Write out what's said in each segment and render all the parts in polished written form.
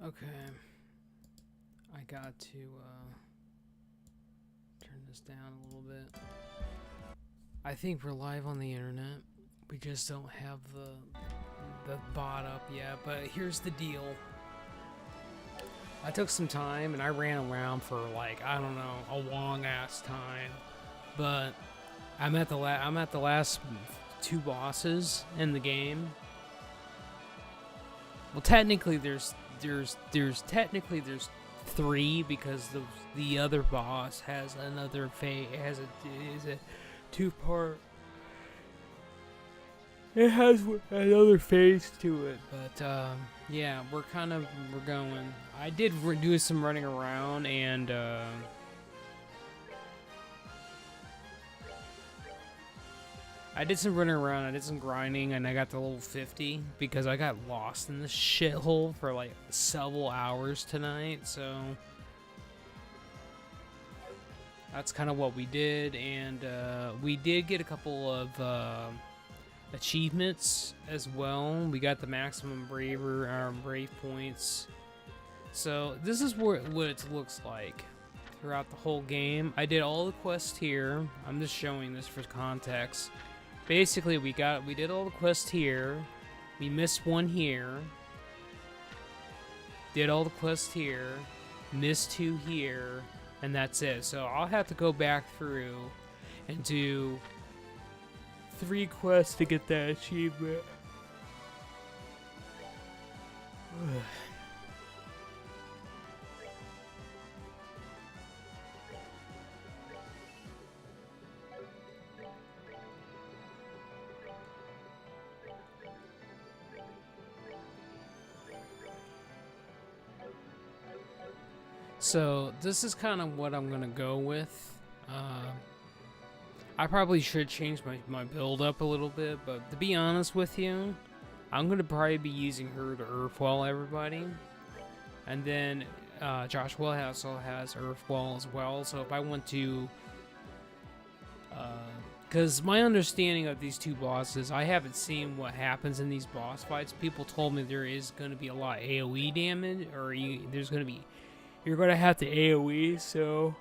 Okay, I got to turn this down a little bit. I think we're live on the internet. We just don't have the bot up yet. But here's the deal. I took some time and I ran around for like, I don't know, a long ass time. But I'm at the last two bosses in the game. Well, technically there's three, because the other boss has another is a two-part. It has another phase to it, but yeah, we're going. I did do some running around, and I did some running around. I did some grinding, and I got to level 50 because I got lost in this shithole for like several hours tonight. So that's kind of what we did, and we did get a couple of achievements as well. We got the maximum brave points. So this is what it looks like throughout the whole game. I did all the quests here. I'm just showing this for context. Basically, we did all the quests here. We missed one here. Did all the quests here. Missed two here. And that's it. So I'll have to go back through and do 3 quests to get that achievement. So this is kind of what I'm gonna go with. I probably should change my build up a little bit, but to be honest with you, I'm gonna probably be using her to Earthwall everybody, and then Joshua also has Earthwall as well. So if I want to, because my understanding of these two bosses, I haven't seen what happens in these boss fights. People told me there is going to be a lot of AoE damage, or you're going to have to AoE, so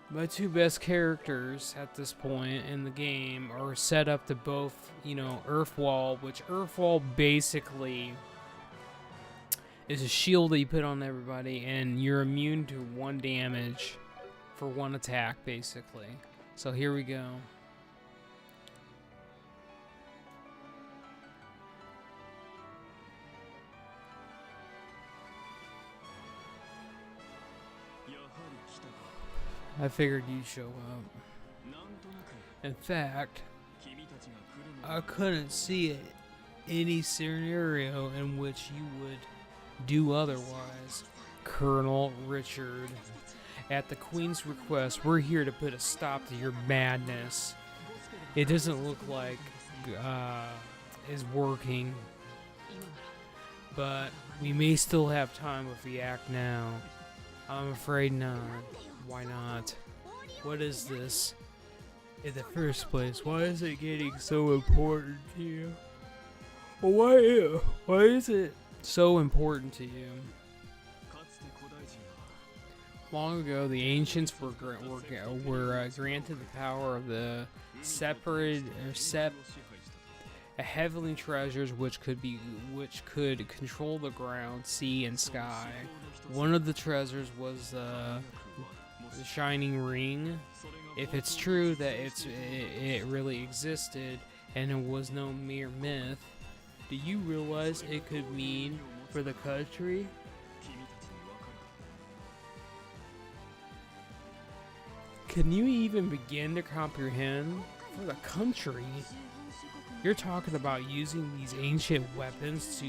my two best characters at this point in the game are set up to both, Earthwall, which Earthwall basically is a shield that you put on everybody, and you're immune to 1 damage for 1 attack, basically. So here we go. I figured you'd show up. In fact, I couldn't see any scenario in which you would do otherwise. Colonel Richard, at the Queen's request, we're here to put a stop to your madness. It doesn't look like is working, but we may still have time if we act now. I'm afraid not. Why not? What is this? In the first place, why is it getting so important to you? Why is it so important to you? Long ago, the ancients were granted the power of the heavenly treasures, which could control the ground, sea, and sky. One of the treasures was the Shining Ring. If it's true that it really existed and it was no mere myth, do you realize it could mean for the country? Can you even begin to comprehend? For the country? You're talking about using these ancient weapons to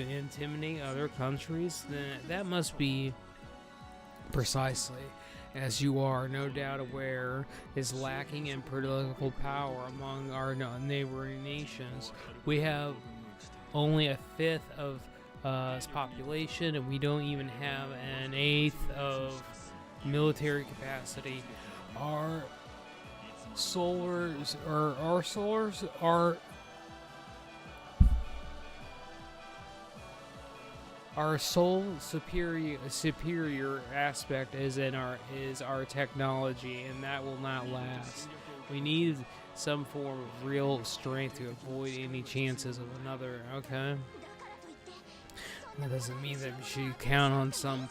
intimidate other countries? Then that must be precisely, as you are no doubt aware, is lacking in political power among our neighboring nations. We have only 1/5 of its population, and we don't even have an 1/8 of military capacity. Our solars are Our sole superior aspect is our technology, and that will not last. We need some form of real strength to avoid any chances of another. Okay, that doesn't mean that we should count on some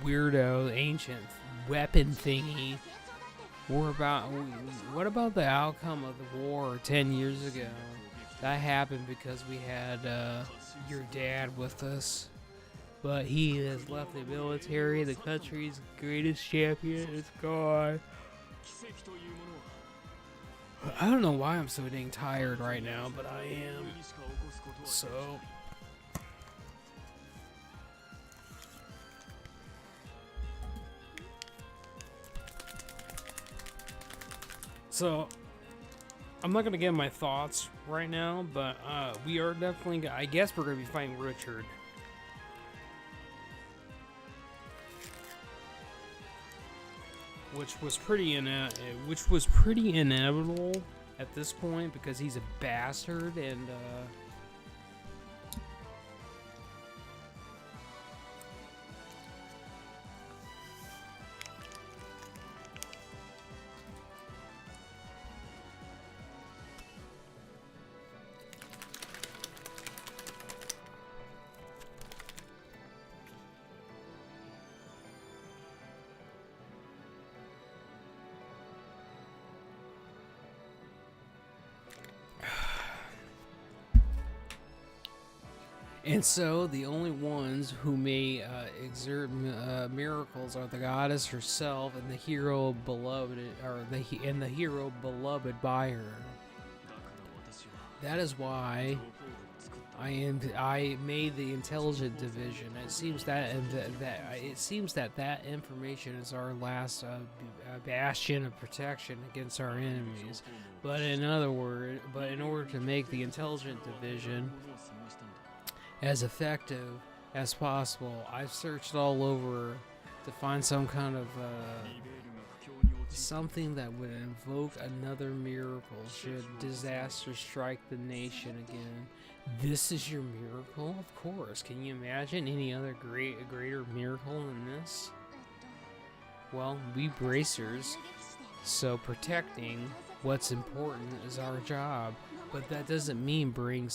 weirdo ancient weapon thingy. What about the outcome of the war 10 years ago? That happened because we had your dad with us. But he has left the military. The country's greatest champion is gone. I don't know why I'm so dang tired right now, but I am. So I'm not gonna give my thoughts right now, but we are definitely. I guess we're gonna be fighting Richard. Which was pretty inevitable at this point because he's a bastard and and so the only ones who may exert miracles are the goddess herself and the hero beloved, and the hero beloved by her. That is why I made the intelligent division. It seems that that information is our last bastion of protection against our enemies. But in order to make the intelligent division as effective as possible, I've searched all over to find some kind of something that would invoke another miracle should disaster strike the nation again. This is your miracle? Of course. Can you imagine any other greater miracle than this? Well, we bracers, so protecting what's important is our job. But that doesn't mean being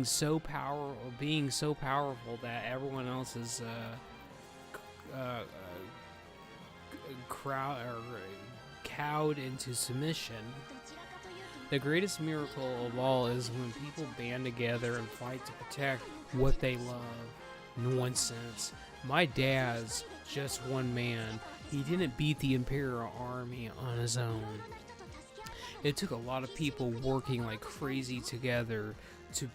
so powerful that everyone else is cowed into submission. The greatest miracle of all is when people band together and fight to protect what they love. Nonsense. My dad's just one man. He didn't beat the Imperial Army on his own. It took a lot of people working like crazy together to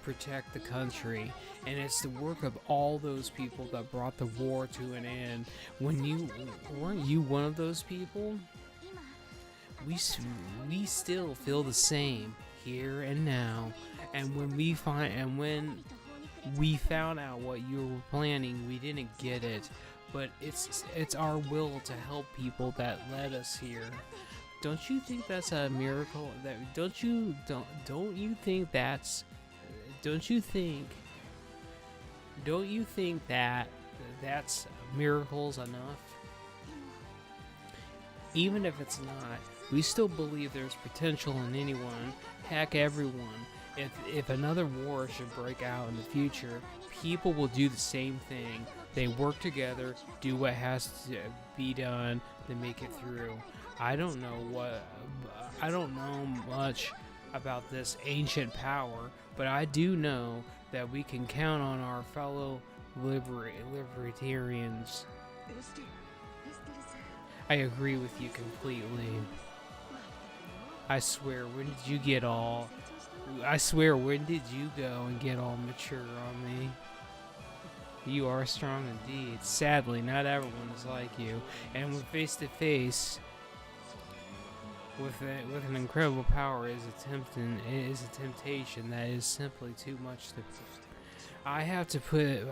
protect the country, and it's the work of all those people that brought the war to an end. Weren't you one of those people? We still feel the same here and now, and when we found out what you were planning, we didn't get it. But it's our will to help people that led us here. Don't you think that's a miracle? Don't you think that's miracles enough? Even if it's not, we still believe there's potential in anyone, heck everyone. If another war should break out in the future, people will do the same thing. They work together, do what has to be done to make it through. I don't know much about this ancient power, but I do know that we can count on our fellow libertarians. I agree with you completely. I swear, when did you go and get all mature on me? You are strong indeed. Sadly, not everyone is like you. And when face to face with an incredible power is a temptation that is simply too much to. I have to put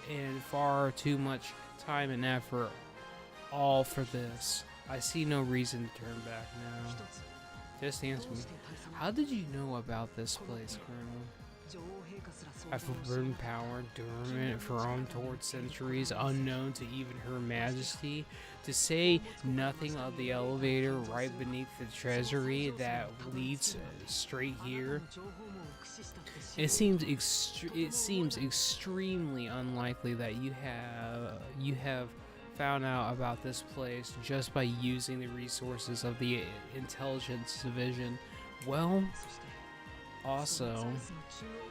in far too much time and effort all for this. I see no reason to turn back now. Just answer me. How did you know about this place, Colonel? A forbidden power, dormant for untold centuries, unknown to even Her Majesty, to say nothing of the elevator right beneath the treasury that leads straight here. It seems extremely unlikely that you have found out about this place just by using the resources of the intelligence division. Well, also,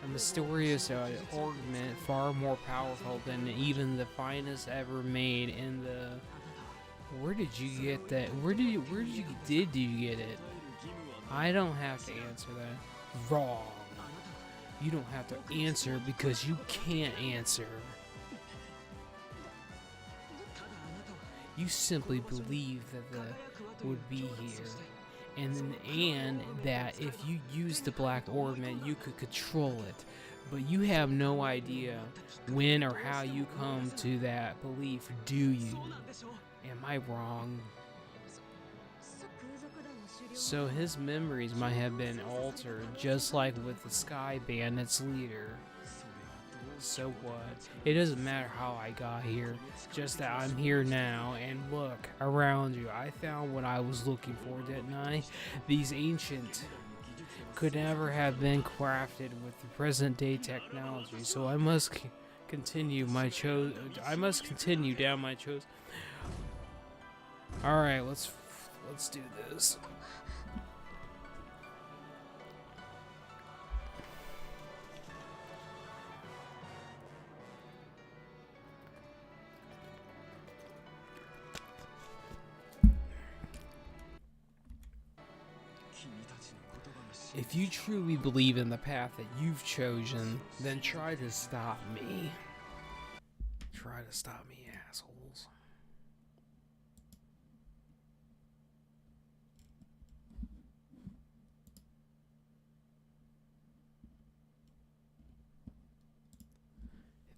a mysterious ornament far more powerful than even the finest ever made in the... Where did you get that? Where did you get it? I don't have to answer that. Wrong. You don't have to answer because you can't answer. You simply believe that the would be here. And that if you use the black ornament, you could control it. But you have no idea when or how you come to that belief, do you? Am I wrong? So his memories might have been altered, just like with the Sky Bandit's leader. So what? It doesn't matter how I got here, just that I'm here now, and look around you. I found what I was looking for, didn't I? These ancient could never have been crafted with the present day technology, so I must continue my down my chosen. All right, let's do this. If you truly believe in the path that you've chosen, then try to stop me. Try to stop me, assholes.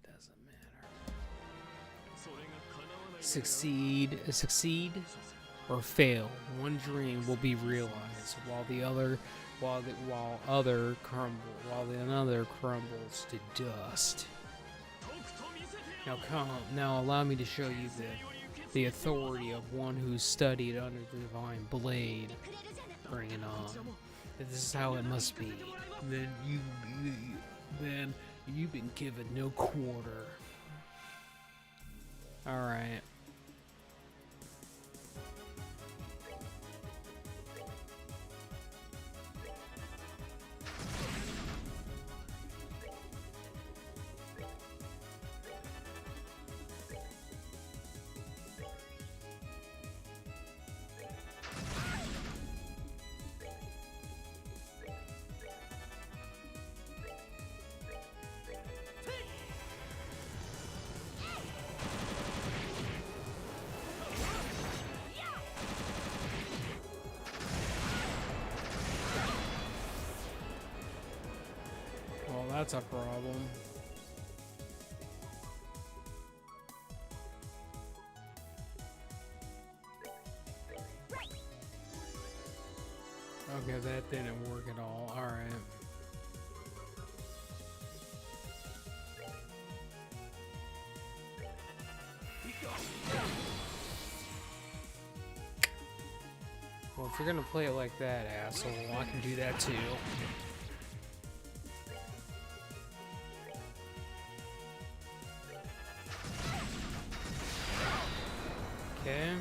It doesn't matter. Succeed or fail. One dream will be realized while another crumbles to dust. Now allow me to show you the authority of one who studied under the divine blade. Bring it on. This is how it must be. Then you've been given no quarter. All right. That's a problem. Okay, that didn't work at all. All right. Well, if you're gonna play it like that, asshole, I can do that too. Okay.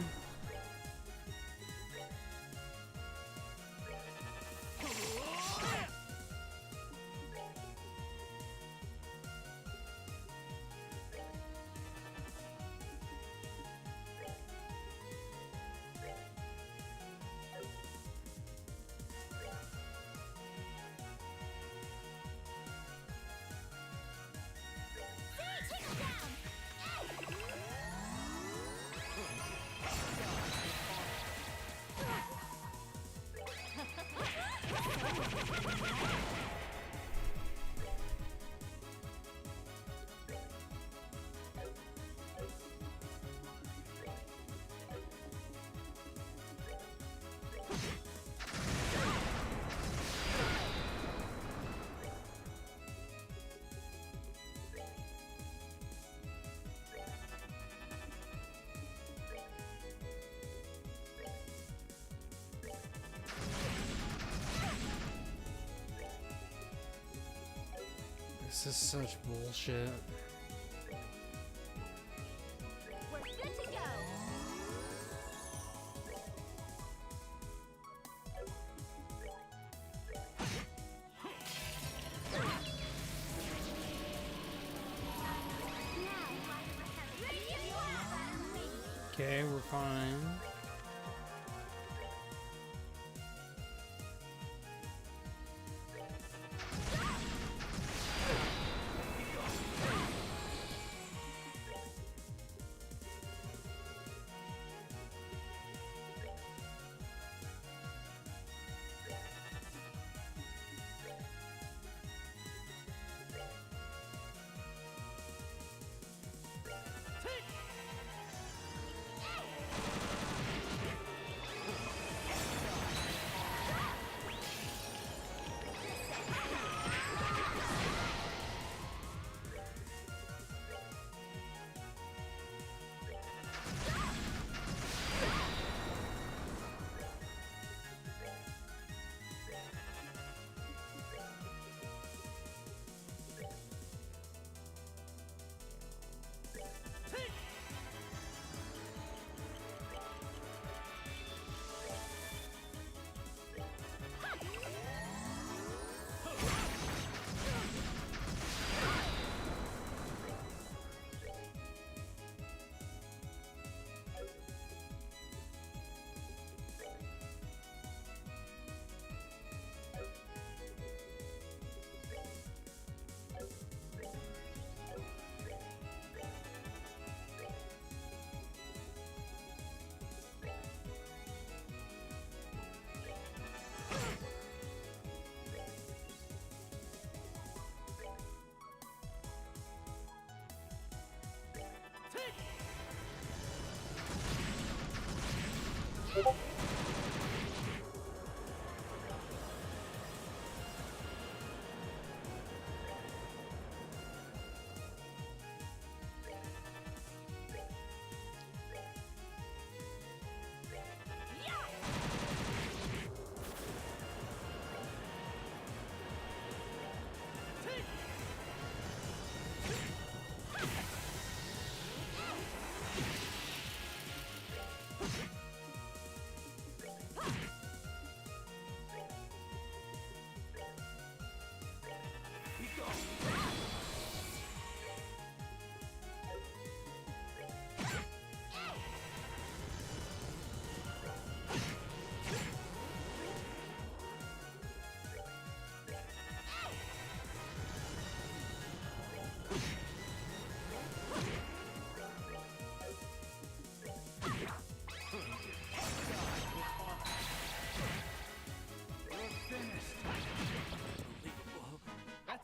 This is such bullshit. We're good to go. Okay, we're fine.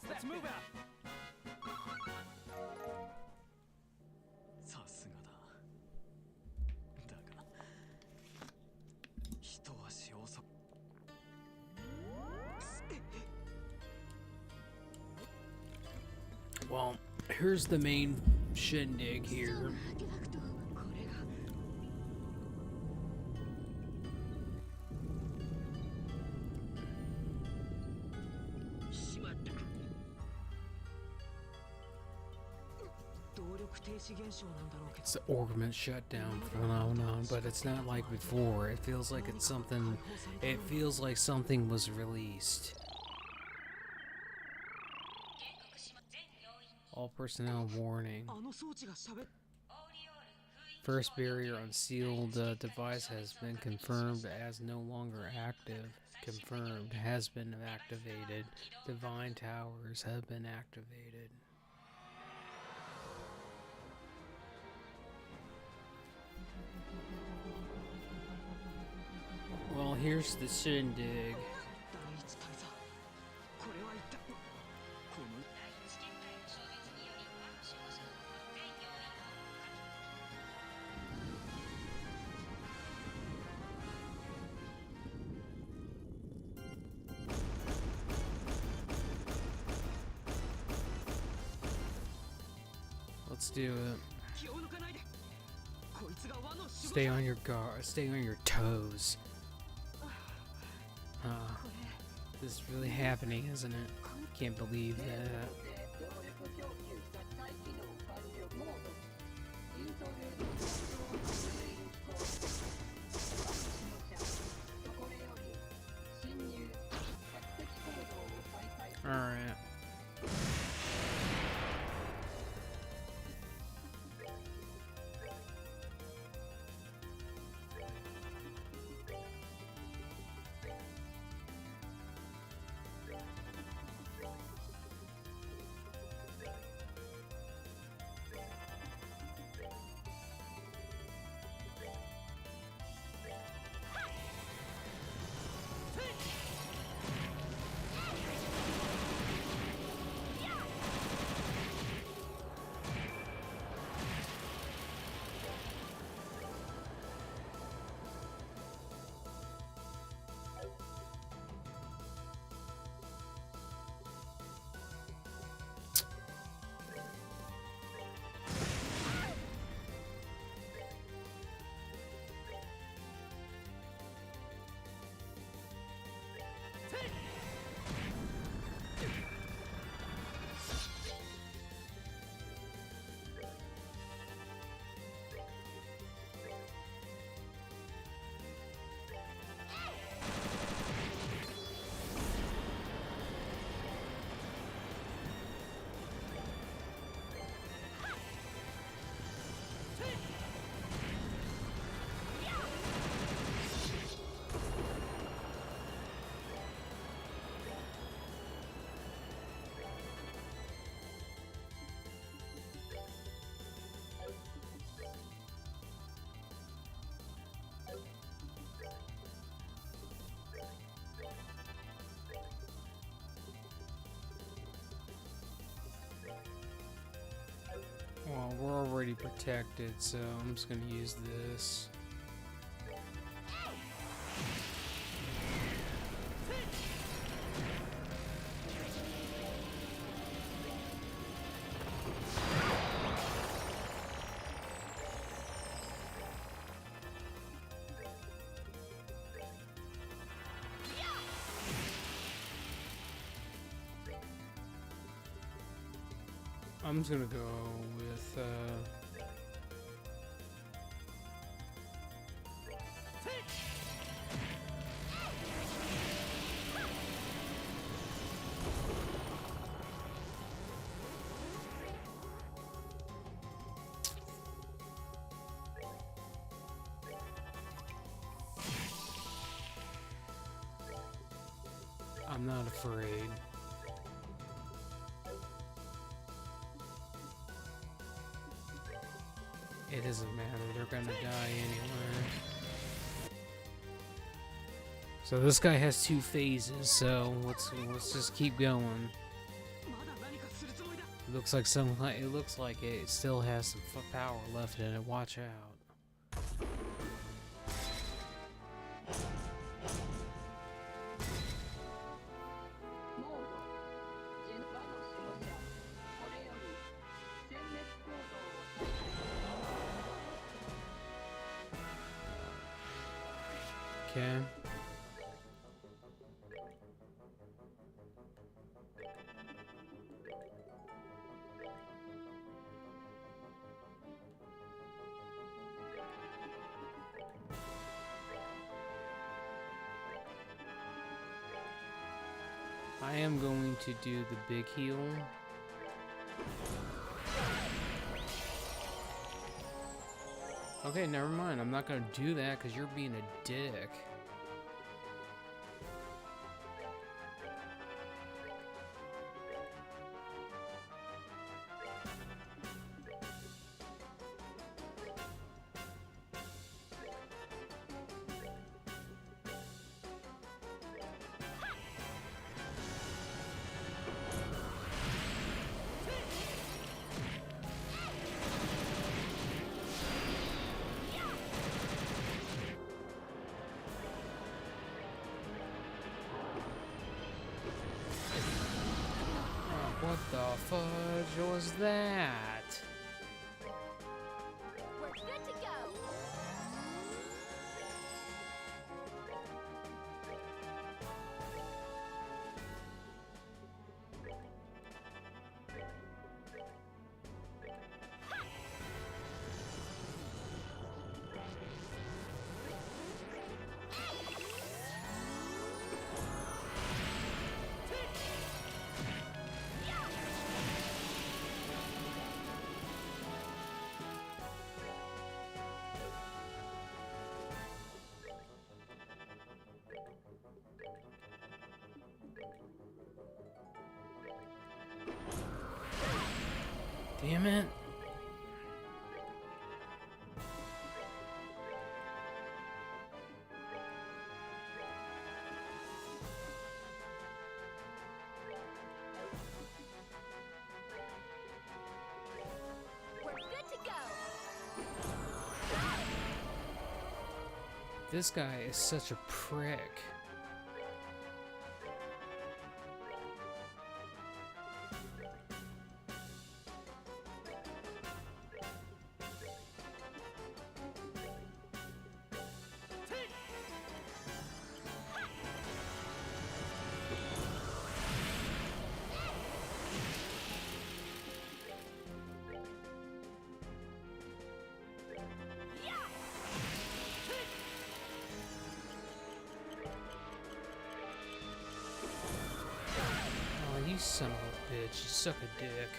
Let's move out. さすがだ。だが、一足遅く。 Well, here's the main shindig here. It's the ornament shutdown phenomenon, but it's not like before. It feels like it's something. It feels like something was released. All personnel warning. First barrier unsealed device has been confirmed as no longer active. Confirmed has been activated. Divine towers have been activated. Well, here's the shindig. Let's do it. Stay on your guard. Stay on your toes. This is really happening, isn't it? Can't believe that. we're already protected, so I'm just gonna use this. I'm just gonna go with I'm not afraid. It doesn't matter, they're gonna die anyway. So this guy has 2 phases, so let's just keep going. It looks like it still has some power left in it. Watch out. Okay. I am going to do the big heal. Okay, never mind. I'm not gonna do that because you're being a dick. What the fudge was that? We're good to go. Damn it. We're good to go. This guy is such a prick. Oh, you son of a bitch. You suck a dick.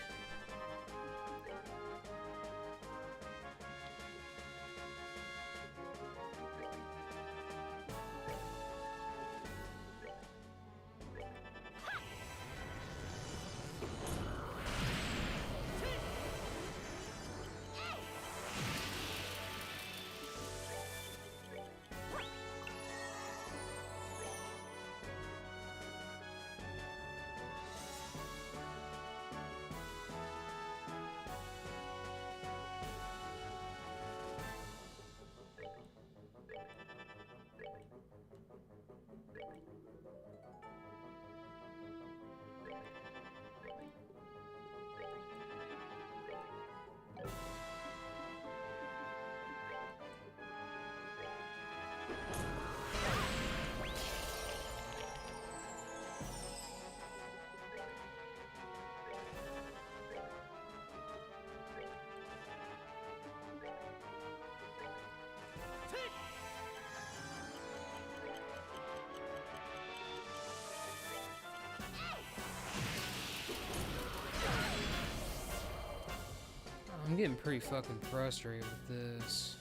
I'm getting pretty fucking frustrated with this.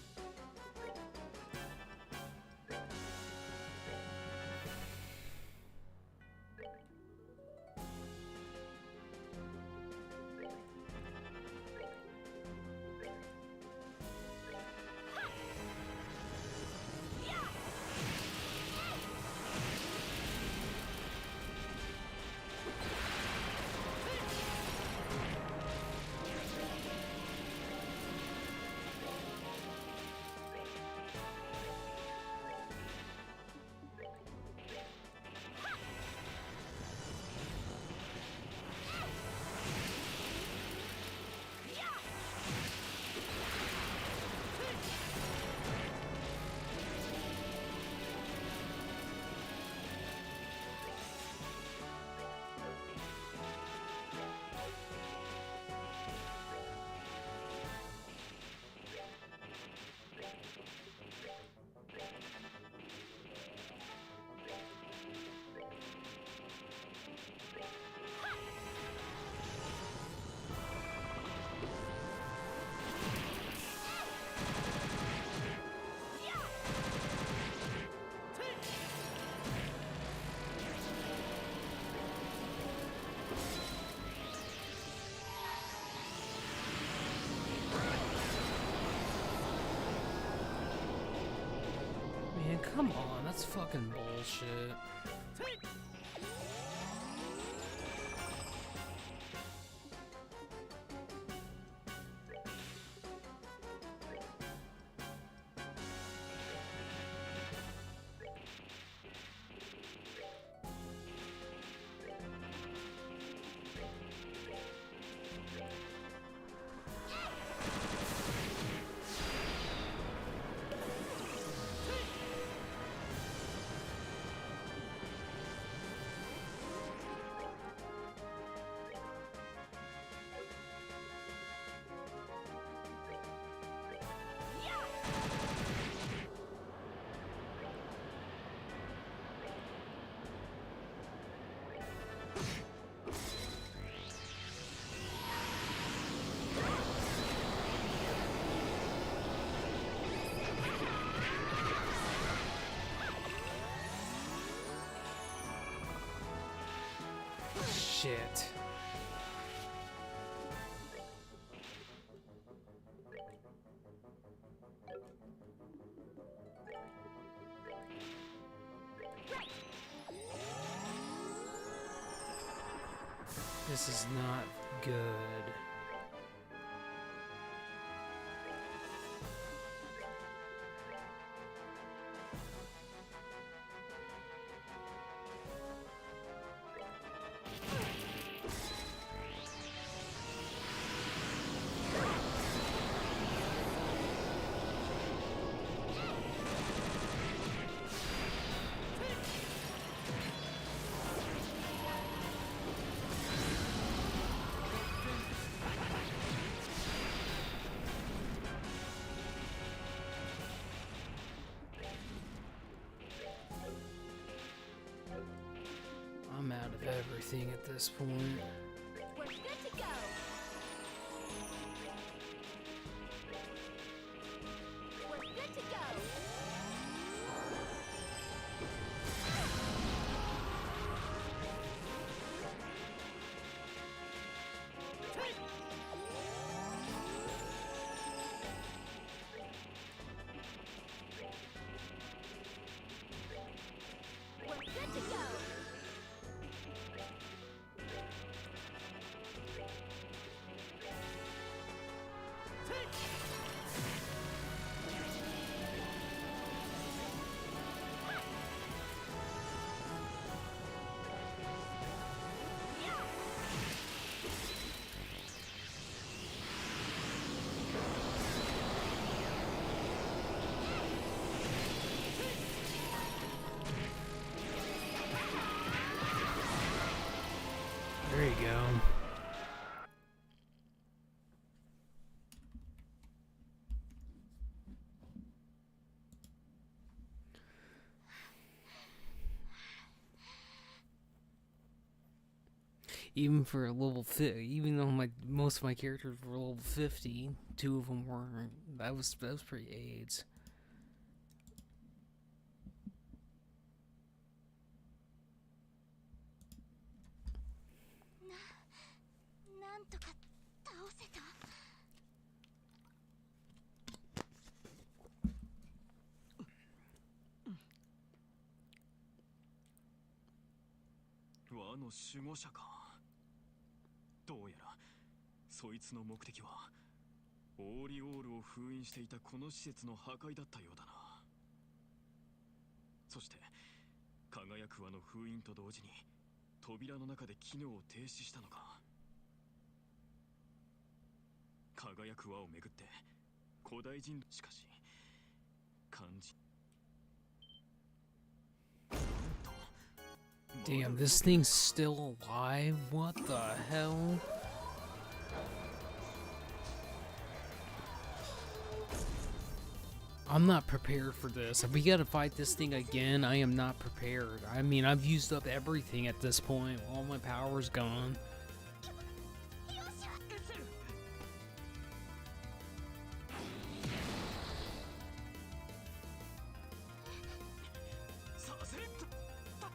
Man, come on, that's fucking bullshit. Shit. This is not good. I'm out of everything at this point. We're good to go. We're good to go. We're good to go. Even for a level 50, even though most of my characters were level 50, 2 of them weren't. That was pretty AIDS. なんとか倒せた。和の守護者か。どうやらそいつの目的はオーリオールを封印していたこの施設の破壊だったようだな。そして輝く輪の封印と同時に扉の中で機能を停止したのか。輝く輪をめぐって古代人しかし漢字 Damn, this thing's still alive? What the hell? I'm not prepared for this. If we gotta fight this thing again, I am not prepared. I mean, I've used up everything at this point. All my power's gone.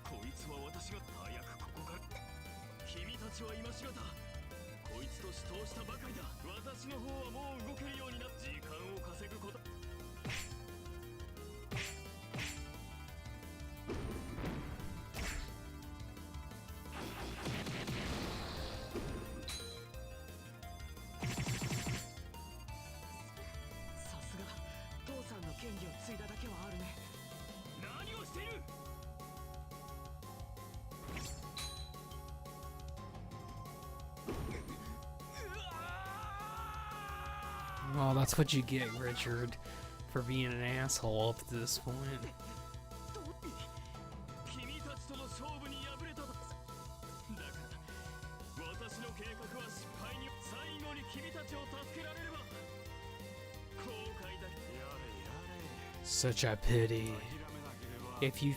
こいつは私が早くここから。君たちは今しがたこいつと死闘したばかりだ。私の方はもう動けるようになって時間を稼ぐこと。さすが父さんの権利を継いだだけはあるね。何をしている。 Well, that's what you get, Richard, for being an asshole up to this point. 君たちとの勝負に敗れただから私の計画は失敗に最後に君たちを助けられれば後悔だ。やれ Such a pity. If you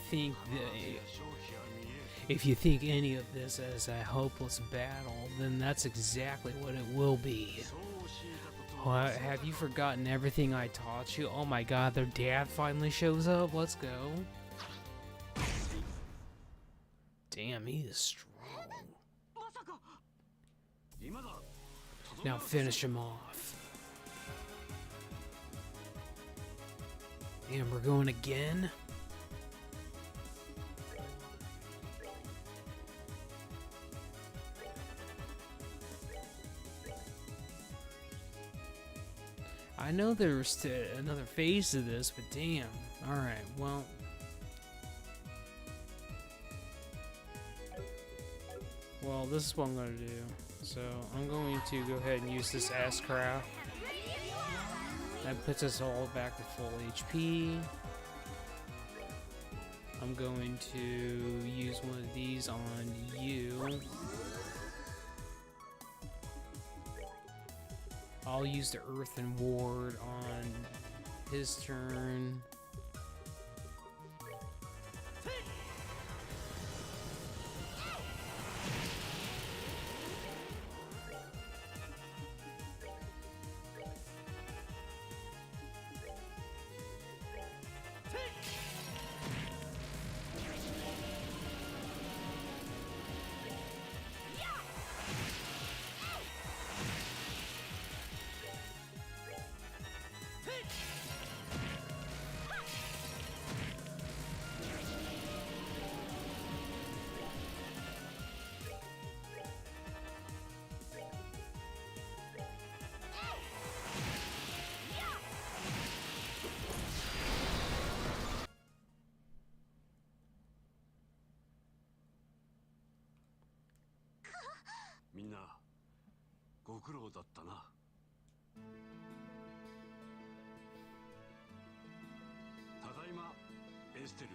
think any of this as a hopeless battle, then that's exactly what it will be. Have you forgotten everything I taught you? Oh my god, their dad finally shows up. Let's go. Damn, he is strong. Now finish him off. And we're going again? I know there's another phase to this, but damn. Alright, well. Well, this is what I'm going to do. So, I'm going to go ahead and use this S-Craft. That puts us all back to full HP. I'm going to use one of these on you. I'll use the Earthen Ward on his turn. Minna, ご苦労だったな。ただいま、エステル。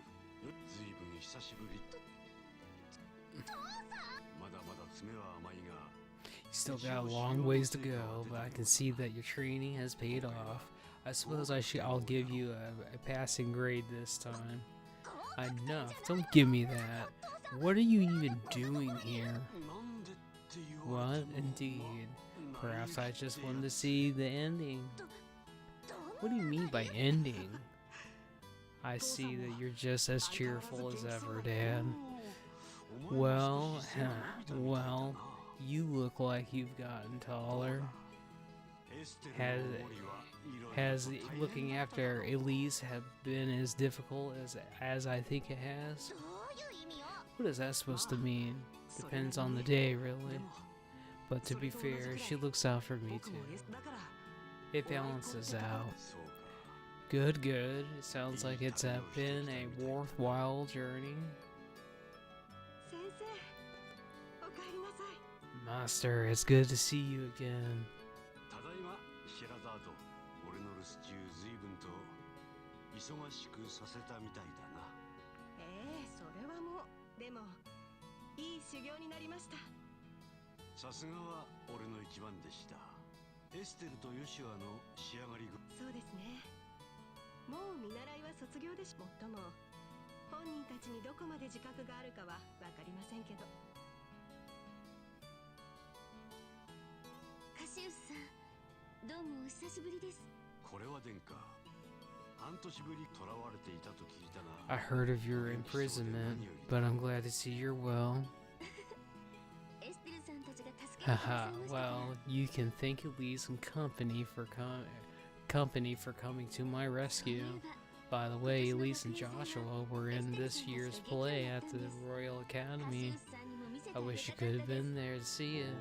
ずいぶん久しぶり。まだまだ爪は甘いが。You still got a long ways to go, but I can see that your training has paid off. I suppose I'll give you a passing grade this time. Enough, don't give me that. What are you even doing here? What? Indeed. Perhaps I just wanted to see the ending. What do you mean by ending? I see that you're just as cheerful as ever, Dad. Well, well, you look like you've gotten taller. Has looking after Elise have been as difficult as I think it has? どういう意味よ。 What is that supposed to mean? Depends on the day, really. But to be fair, she looks out for me too. It balances out. Good, good. It sounds like it's been a worthwhile journey. 先生、おかえりなさい。 Master, it's good to see you again. ただいま白沢と俺の留守中随分と忙しくさせたみたいだな。それはもう。でも、いい修行になりました。さすがは俺の一番でした。エステルとヨシュアの仕上がりが。そうですね。もう見習いは卒業でし。もっとも、本人たちにどこまで自覚があるかはわかりませんけど。カシウスさん、どうもお久しぶりです。これは殿下。半年ぶり囚われていたと聞いたが。 I heard of your imprisonment, but I'm glad to see you're well. エステルさんたちが助けてくださ Haha, いました。 well, you can thank Elise and company for coming to my rescue. By the way, Elise and Joshua were in this year's play at the Royal Academy. I wish you could have been there to see it.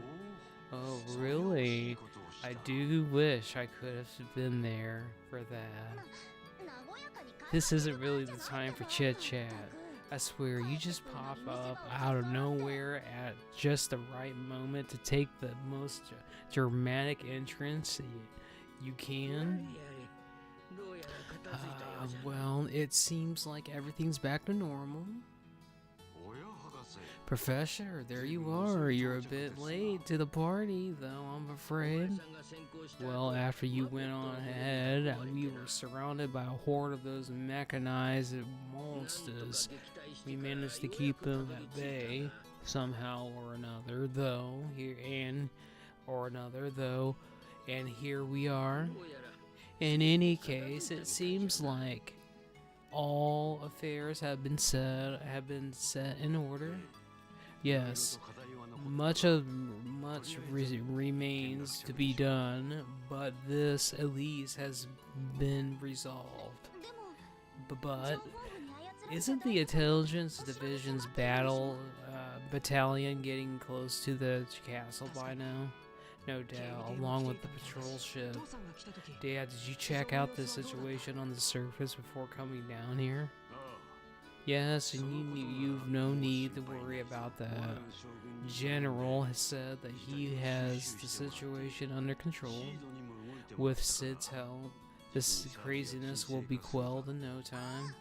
Oh, really? I do wish I could have been there for that. This isn't really the time for chit-chat. I swear, you just pop up out of nowhere at just the right moment to take the most dramatic entrance you can. Well, it seems like everything's back to normal. Professor, there you are. You're a bit late to the party, though, I'm afraid. Well, after you went on ahead, we were surrounded by a horde of those mechanized monsters. We managed to keep them at bay, somehow or another, though. And here we are. In any case, it seems like all affairs have been set in order. Yes, much remains to be done, but this at least has been resolved. But isn't the intelligence division's battalion getting close to the castle by now? No doubt, along with the patrol ship. Dad, did you check out the situation on the surface before coming down here? Yes, and you've no need to worry about that. General has said that he has the situation under control. With Sid's help, this craziness will be quelled in no time.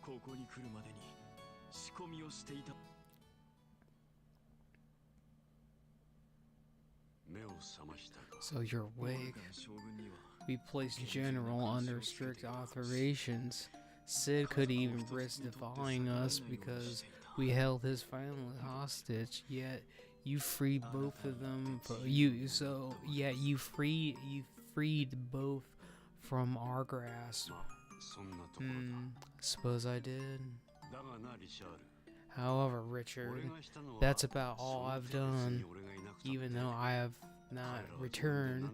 ここに来るまでに仕込みをしていた。 So you're awake. We placed General under strict operations. Sid couldn't even risk defying us because we held his family hostage. Yet you freed both of them. You freed both from our grasp. Suppose I did. However, Richard, that's about all I've done. Even though I have not returned,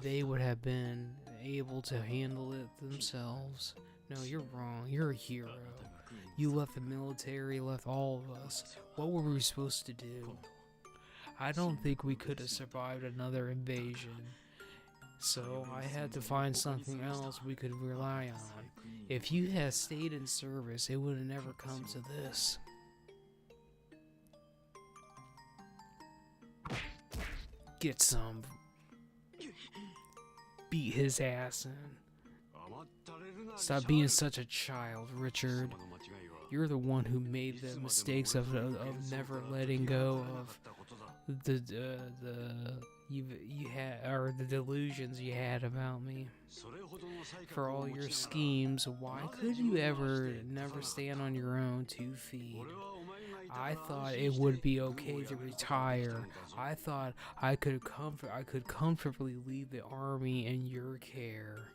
they would have been able to handle it themselves. No, you're wrong. You're a hero. You left the military, left all of us. What were we supposed to do? I don't think we could have survived another invasion. So I had to find something else we could rely on. If you had stayed in service, it would have never come to this. Get some. Beat his ass in. Stop being such a child, Richard. You're the one who made the mistakes of never letting go of the delusions you had about me. For all your schemes, why could you never stand on your own 2 feet? I thought it would be okay to retire. I thought I could comfortably leave the army in your care.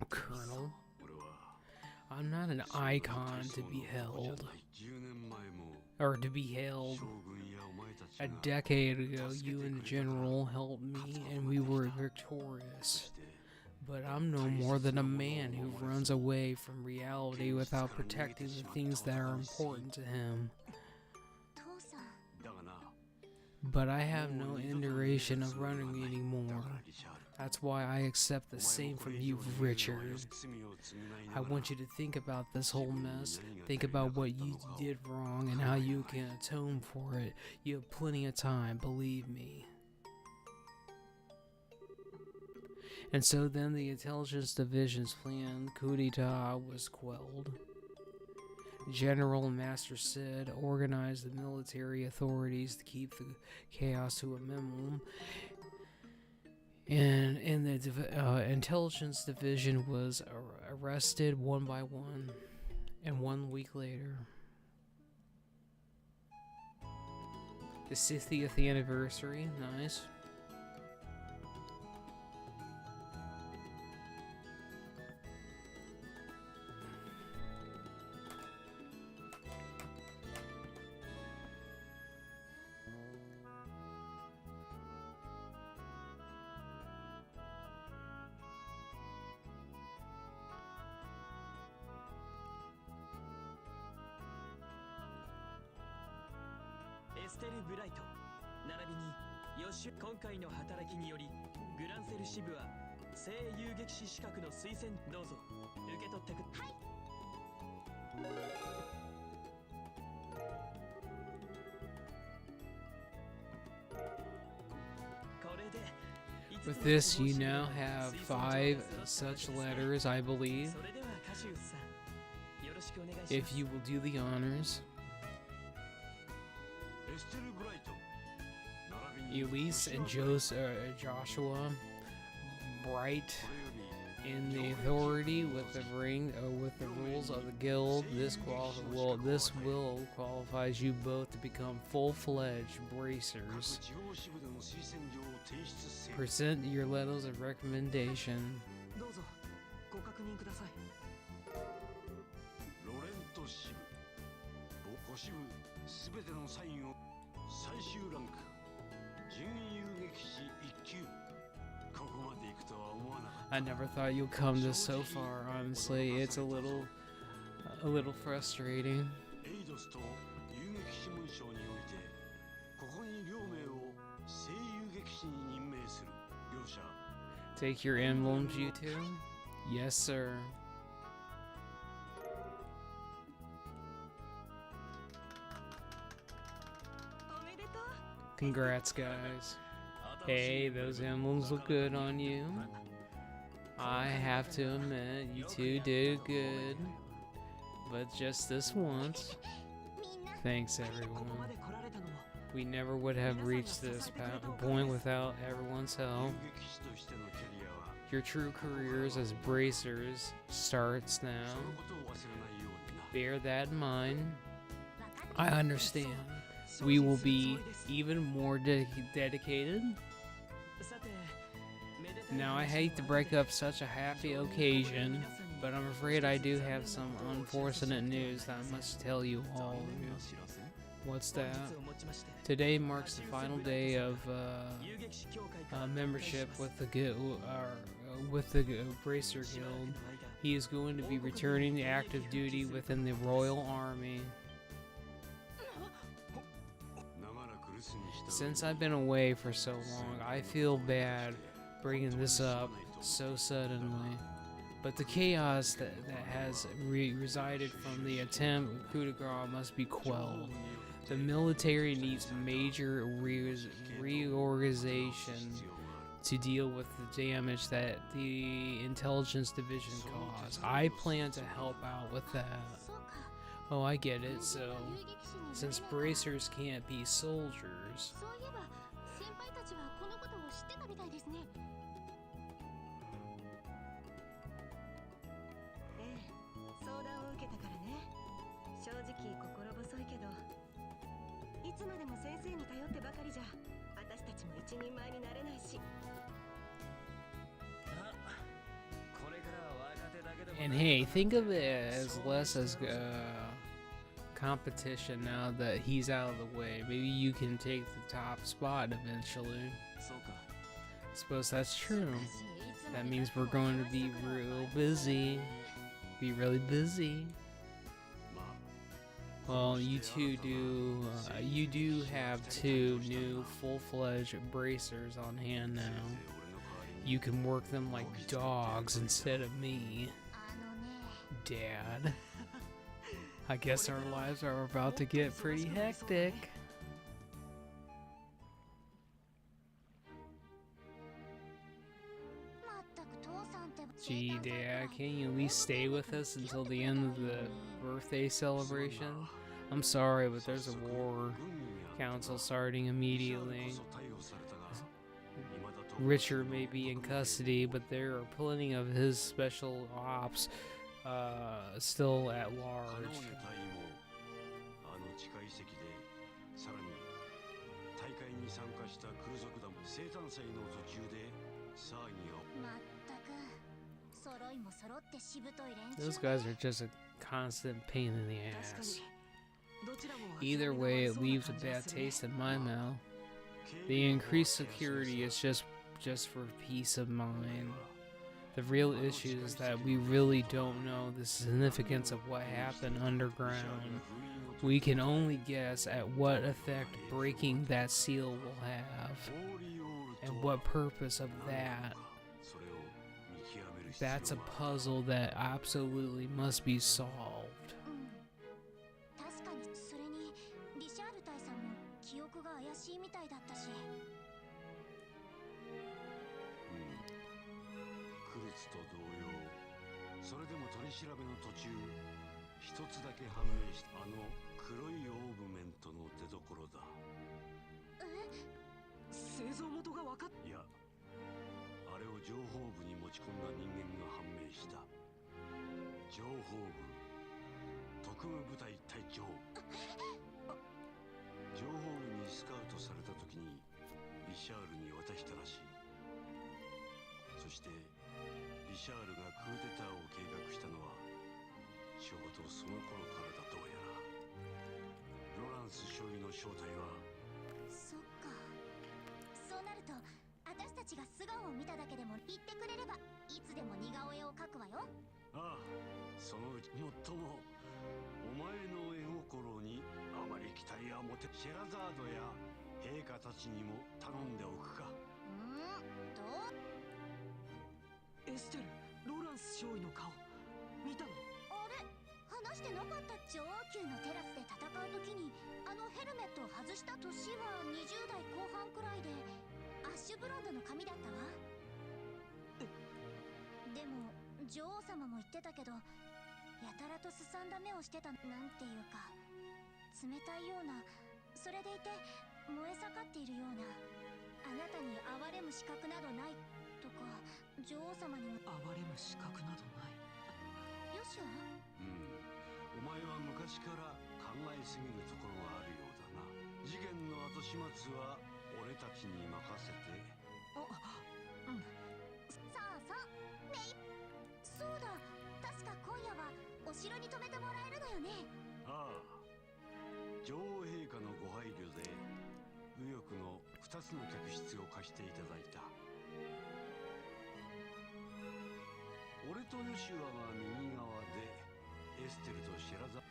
Colonel, 俺は I'm not an icon to be held. 10年前も Or to be held. 将軍やお前たち A が decade ago, you and the general helped me and we were victorious. But I'm no more than a man who runs away from reality without protecting the things that are important to him. 父さん だがな But I have no indication of running anymore. リシャール That's why I accept the same from you, Richard. I want you to think about this whole mess. Think about what you did wrong and how you can atone for it. You have plenty of time, believe me. And so then the Intelligence Division's planned coup d'etat was quelled. General Master Sid organized the military authorities to keep the chaos to a minimum. And the Intelligence Division was arrested one by one. And 1 week later, the 60th anniversary, nice.エステル・ブライト並びに今回の働きによりグランセル支部は声優劇士資格の推薦どうぞ受け取ってくはい With this, you now have 5 such letters, I believe. If you will do the honors. Elise and Joshua Bright in the authority with the with the rules of the guild. This will qualifies you both to become full-fledged bracers. Present your letters of recommendation. どうぞご確認くださいロレント支部5支部すべてのサインを最終ランク準優劇士1級ここまで行くとは思わなかった I never thought you'd come this so far. Honestly, it's a little frustrating. エイドスと遊撃士文章においてここに両名を声優劇士に任命する両者 Take your emblems, you two? Yes, sir. Congrats, guys. Hey, those emblems look good on you. I have to admit, you two did good. But just this once. Thanks, everyone. We never would have reached this point without everyone's help. Your true careers as bracers starts now. Bear that in mind. I understand. We will be even more dedicated. Now, I hate to break up such a happy occasion, but I'm afraid I do have some unfortunate news that I must tell you all. What's that? Today marks the final day of membership with the Bracer Guild. He is going to be returning to active duty within the Royal Army. Since I've been away for so long, I feel bad bringing this up so suddenly. But the chaos that has resided from the attempt coup de grace must be quelled. The military needs major reorganization to deal with the damage that the Intelligence Division caused. I plan to help out with that. Oh, I get it. So, since bracers can't be soldiers, そういえば先輩たちはこのことを知ってたみたいですね。ええ、相談を受けたからね。正直心細いりじゃ私たちも一人前になれないし。これからは若手だけでも And hey, think of it as less as competition now that he's out of the way. Maybe you can take the top spot eventually. そうか I suppose that's true. That means we're going to be real busy. Be really busy. まあ Well, you two do. You do have 2 new full-fledged bracers on hand せいぜい now. 俺の代わりに You can work them like dogs instead of me, Dad. I guess our lives are about to get pretty hectic. Gee, Dad, can you at least stay with us until the end of the birthday celebration? I'm sorry, but there's a war 軍に council starting immediately. こそ逮捕されたが未だと Richard may be in custody, but there are plenty of his special ops still at カノー large. ネ隊員もあの地下遺跡でさらに大会に参加した空賊団も生誕祭の途中で騒ぎが Those guys are just a constant pain in the 確か ass. にどちらも Either way, it leaves a bad taste in my mouth. The increased security is just for peace of mind. The real issue is that we really don't know the significance of what happened underground. We can only guess at what effect breaking that seal will have, and what purpose of that. それを見極める必要 That's a が puzzle that absolutely must be solved. 確かにそれにリシャール大佐も記憶が怪しいみたいだったし。クルツと同様それでも取り調べの途中一つだけ判明したあの黒いオーブメントの出所だ。製造元が分かっいやあれを情報部に持ち込んだ人間が判明した。情報部特務部隊隊長。情報部にスカウトされた時にリシャールに渡したらしい。そしてリシャールがクーデターを計画したのはちょうどその頃からだ。どうやらロランス少尉の正体はそっか。そうなると私たちが素顔を見ただけでも言ってくれればいつでも似顔絵を描くわよ。ああ、そのうちもっともお前の絵心にあまり期待は持てシェラザードや陛下たちにも頼んでおくか。どう？エステル、ローランス少尉の顔見たの？あれ話してなかったっちょ。王宮のテラスで戦う時にあのヘルメットを外した年は20代後半くらいでアッシュブロンドの髪だったわ。でも女王様も言ってたけどやたらとすさんだ目をしてた。なんていうか冷たいような、それでいて燃え盛っているような。あなたに憐れむ資格などないとか女王様にも。哀れむ資格などない。よしはお前は昔から考えすぎるところがあるようだな。事件の後始末は俺たちに任せて。さあさあメイ。そうだ、確か今夜はお城に泊めてもらえるのよね。ああ、女王陛下のご配慮で右翼の2つの客室を貸していただいた。俺とヨシュアが右側でエステルとシェラザ。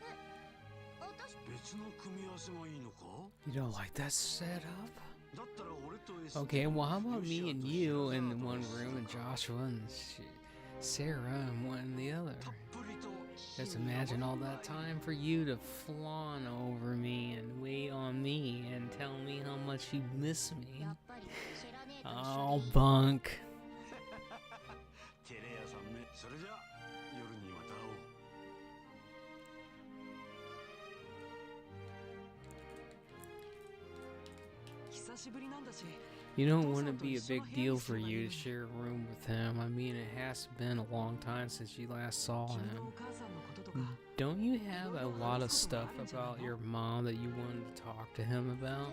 私別の組み合わせがいいのか？ You don't like that setup? だったら俺とエステル。 Okay, well, how about me and you in one room and Joshua and Sarah in one in the other? たっぷりと Just imagine all that time for you to fawn over me and wait on me and tell me how much you miss me. やっぱりシェラネーと一 Oh, 緒でいい。 bunk. テレ屋さんめ。それじゃ夜にまた会おう。久しぶりなんだし。 You don't want to be a big deal for you to share a room with him. I mean, it has been a long time since you last saw 君の him. お母さんのこととか。 Don't you have a lot of stuff about your mom that you wanted to talk to him about?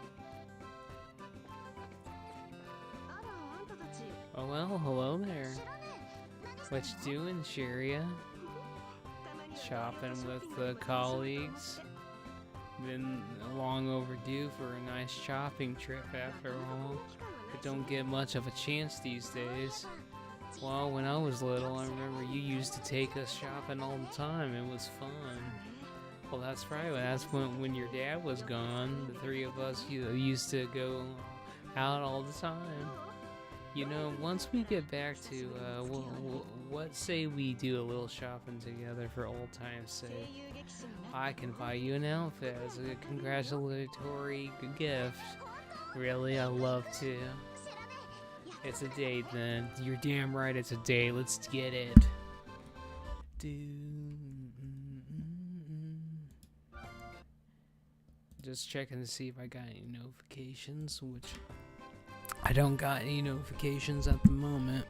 What you doing, Sharia? Shopping with the colleagues. Been long overdue for a nice shopping trip after all. But don't get much of a chance these days. Well, when I was little, I remember you used to take us shopping all the time. It was fun. Well, that's right. That's when your dad was gone. The three of us used to go out all the time. You know, once we get back to, what say we do a little shopping together for old time's sake? I can buy you an outfit as a congratulatory gift. Really, I love to. It's a date then. You're damn right it's a date. Let's get it. Just checking to see if I got any notifications, which I don't got any notifications at the moment.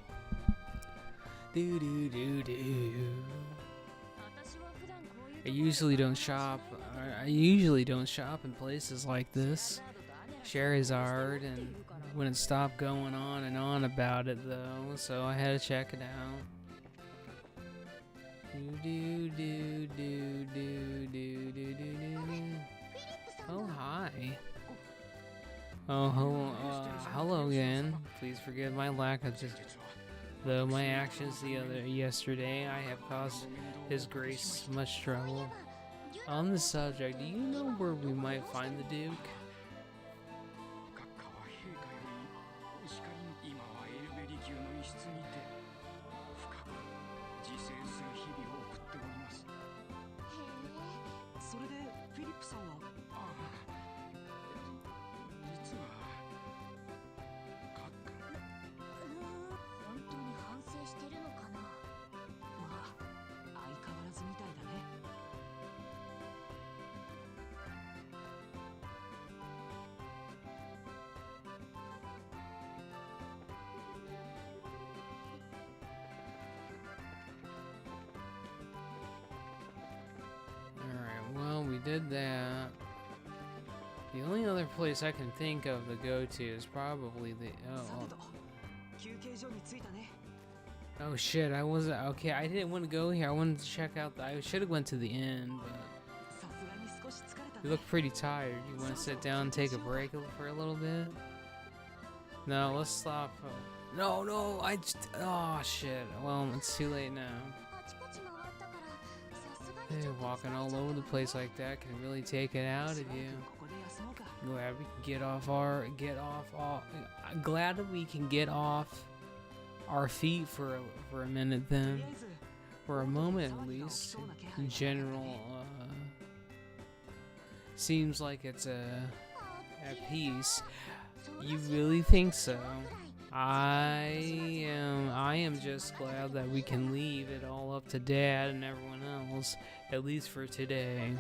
I usually don't shop in places like this. Charizard, and wouldn't stop going on and on about it though, so I had to check it out. Oh, hi. Oh, hello again. Please forgive my lack of though my actions yesterday, I have caused His Grace much trouble. On the subject, do you know where we might find the Duke? We did that. The only other place I can think of to go to is probably the oh shit, I wasn't okay. I didn't want to go here. I wanted to check out I should have went to the end, but you look pretty tired. You want to sit down and take a break for a little bit? No, let's stop. No, I just oh shit. Well, it's too late now. Hey, walking all over the place like that can really take it out of you. Glad we can glad that we can get off our feet for a minute then. For a moment at least. In general, seems like it's at peace. You really think so? I am just glad that we can leave it all up to Dad and everyone else, at least for today.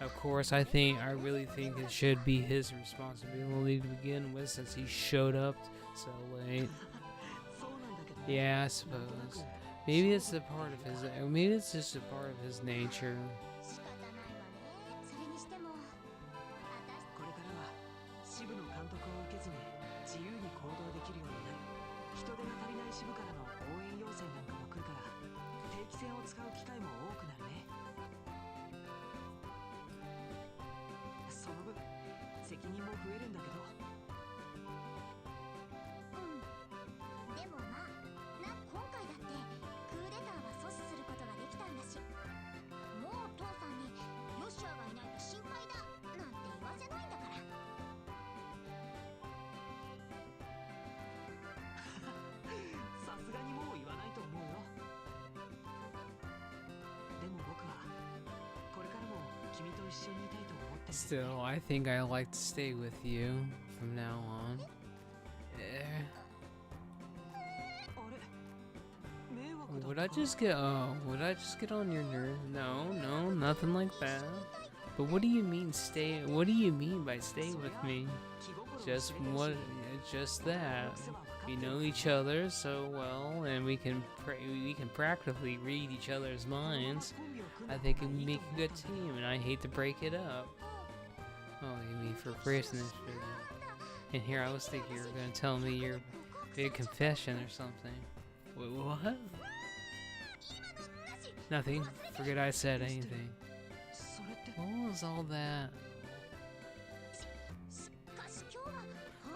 Of course, I really think it should be his responsibility to begin with, since he showed up so late. Yeah, I suppose. Maybe it's a part of his. Maybe it's just a part of his nature. Still, I think I like to stay with you from now on. Would I just get on your nerve? No, nothing like that. But what do you mean stay? What do you mean by stay with me? Just that. We know each other so well, and we can practically read each other's minds. I think it would make a good team, and I hate to break it up. Oh, you mean for Christmas? And here I was thinking you were gonna tell me your big confession or something. Wait, what? Nothing. Forget I said anything. それって What was all that? しかし今日は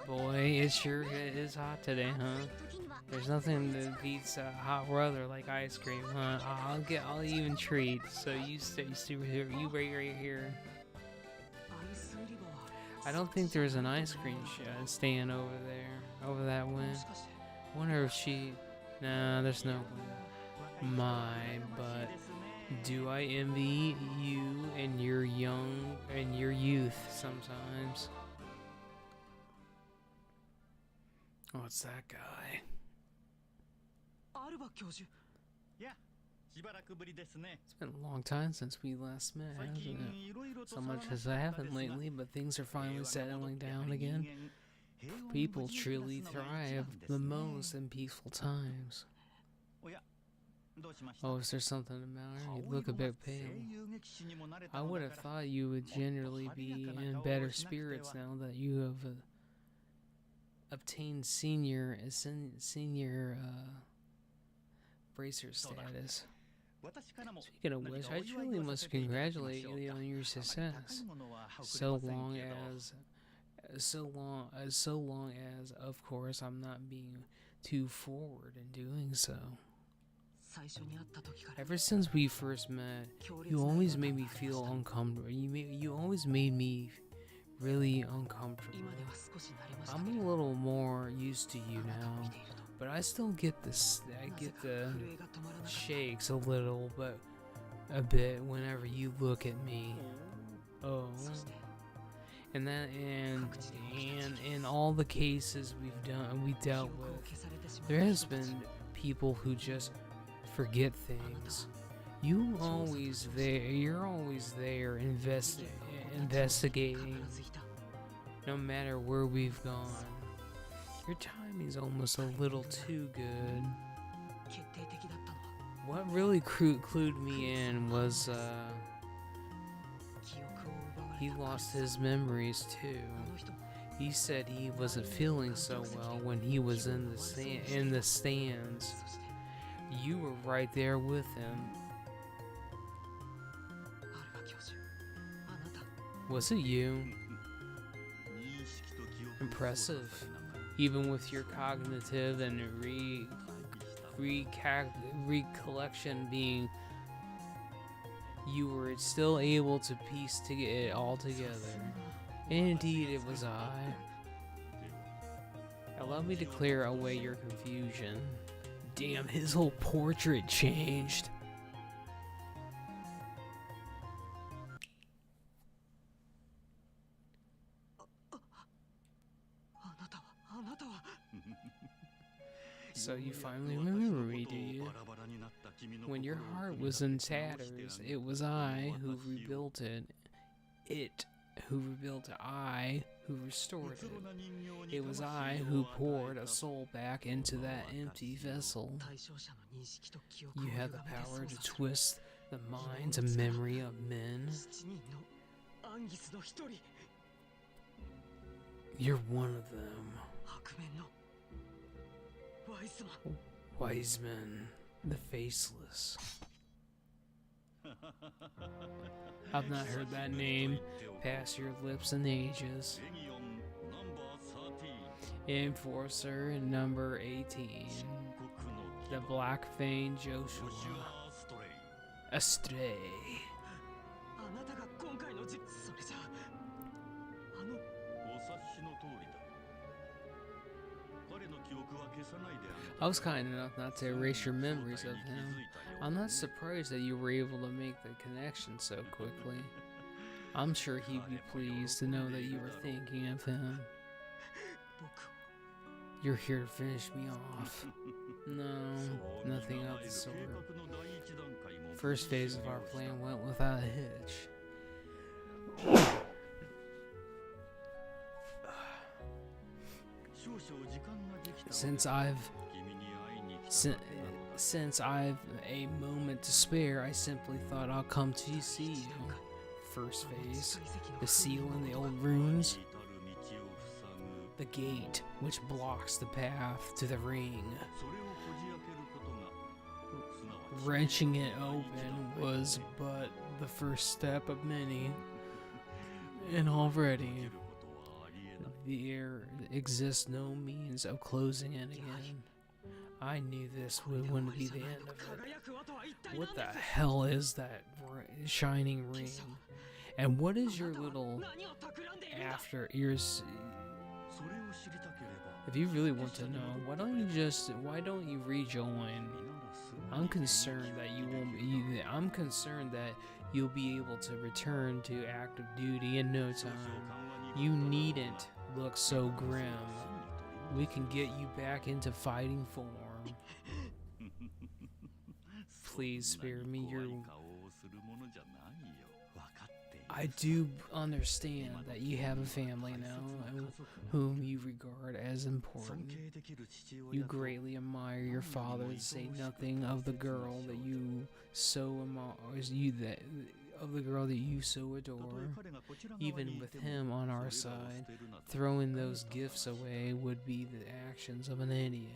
Boy, it sure is hot today, huh? 時には There's nothing that beats hot weather like ice cream, huh? I'll even treat. So you stay here. You right here. アイス売り場は I don't think there's an ice cream stand over there, over that も way. しかして Wonder if she. Nah, there's no my, but do I envy you and your youth sometimes? What's that guy? アルバ教授しばらくぶりですね。 It's been a long time since we last met, 最 hasn't 近 it? いろいろと So 騒が much し has かった happened ですが lately, but things are 平和 finally が settling 戻って down やはり again. 人間平穏に People 無事に truly 暮らすのが thrive 一番 the ですね。 most in peaceful times. おや、どうしました？ Oh, is there something the matter? You look a bit pale. I would have thought you would generally be in better spirits now that you have obtained senior bracer status. Speaking of which, I truly must congratulate you on your success. So long as, of course, I'm not being too forward in doing so. 最初に会った時から Ever since we first met, you always made me feel uncomfortable. You always made me really uncomfortable. 今では少し慣れました I'm け a ど little more used to you あなたを now, 見ていると but I still get this. I なぜ get か the 震えが止まらなかった shakes a little, but a bit whenever you look at me. Oh, そして and in all the cases we 記 dealt 憶を with, 消されてしまった there has 人たち been people who just forget things. You're always there investigating, 必ずいた no matter where we've gone. Your timing's almost a little too good. 決定的だったのは What really clued me in was 記憶を奪われ he た lost his memories too. あの人も He said he wasn't feeling so well when he was in the stands. そして You were right there with him. アルバ教授あなた Was it you? Impressive. Even with your cognitive and recollection being, you were still able to piece it all together. Indeed, it was I. Allow me to clear away your confusion. Damn, his whole portrait changed. あなたはあなたは So you finally remember me, do you? When your heart was in tatters, it was I who rebuilt it. Who rebuilt it. I who restored it. It was I who poured a soul back into that empty vessel. 対象者の認識と記憶を You 歪 have め the て power 操 to 作する twist the minds and memory of men. 7人のアンギスの一人 You're one of them. 白面のワイスマン Wiseman, the faceless. I've not heard that name pass your lips in ages. Enforcer number 18. The Black Fane Joshua. Astray. あなたが今回のそれじゃあの I was kind enough not to erase your memories of him. I'm not surprised that you were able to make the connection so quickly. I'm sure he'd be pleased to know that you were thinking of him. 僕を You're here to finish me off. No, nothing of the sort. First phase of our plan went without a hitch. Since I've a moment to spare, I simply thought I'll come to see you. First phase, the seal and the old runes, the gate which blocks the path to the ring. wrenching it open was but the first step of many, and already there exists no means of closing it again. I knew this wouldn't be the end of it. What the hell is that shining ring? And what is your little after ears? If you really want to know, why don't you rejoin? I'm concerned that I'm concerned that you'll be able to return to active duty in no time. You needn't look so grim. We can get you back into fighting form. Please spare me your... I do understand that you have a family now, whom you regard as important. You greatly admire your father, to say nothing of the girl that you so adore. Even with him on our side, throwing those gifts away would be the actions of an idiot.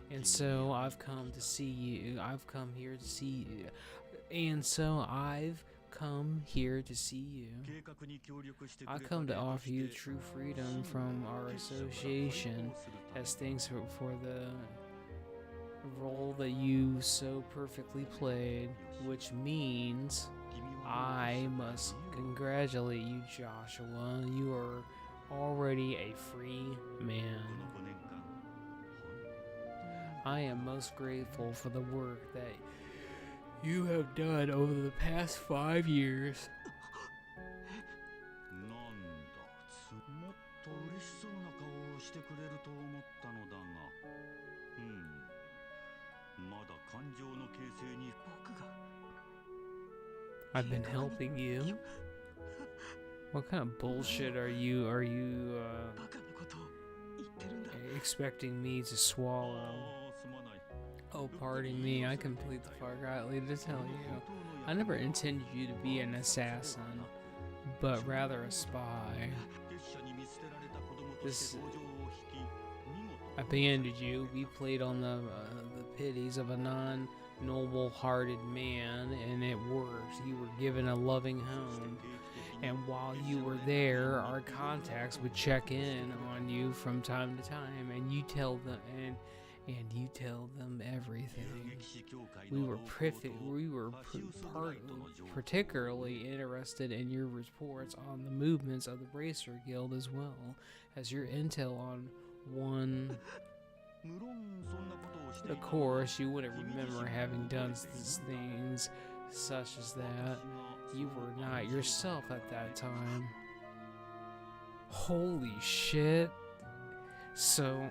And so I've come to see you. I've come here to see you. And so I've come here to see you. I come to offer you true freedom from our association as thanks for the role that you so perfectly played, which means I must congratulate you, Joshua. You are already a free man. I am most grateful for the work that you have done over the past 5 years. I've been helping you. What kind of bullshit are you expecting me to swallow? Oh, pardon me, I completely forgot to tell you. I never intended you to be an assassin, but rather a spy. I abandoned you. We played on the pities of a non-noble-hearted man, and it worked. You were given a loving home. And while you were there, our contacts would check in on you from time to time, and you tell them everything. We were particularly interested in your reports on the movements of the Bracer Guild, as well as your intel on one. Of course, you wouldn't remember having done these things such as that. You were not yourself at that time. Holy shit. So,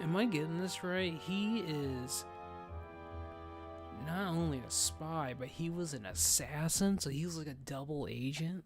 am I getting this right? He is not only a spy, but he was an assassin, so he was like a double agent?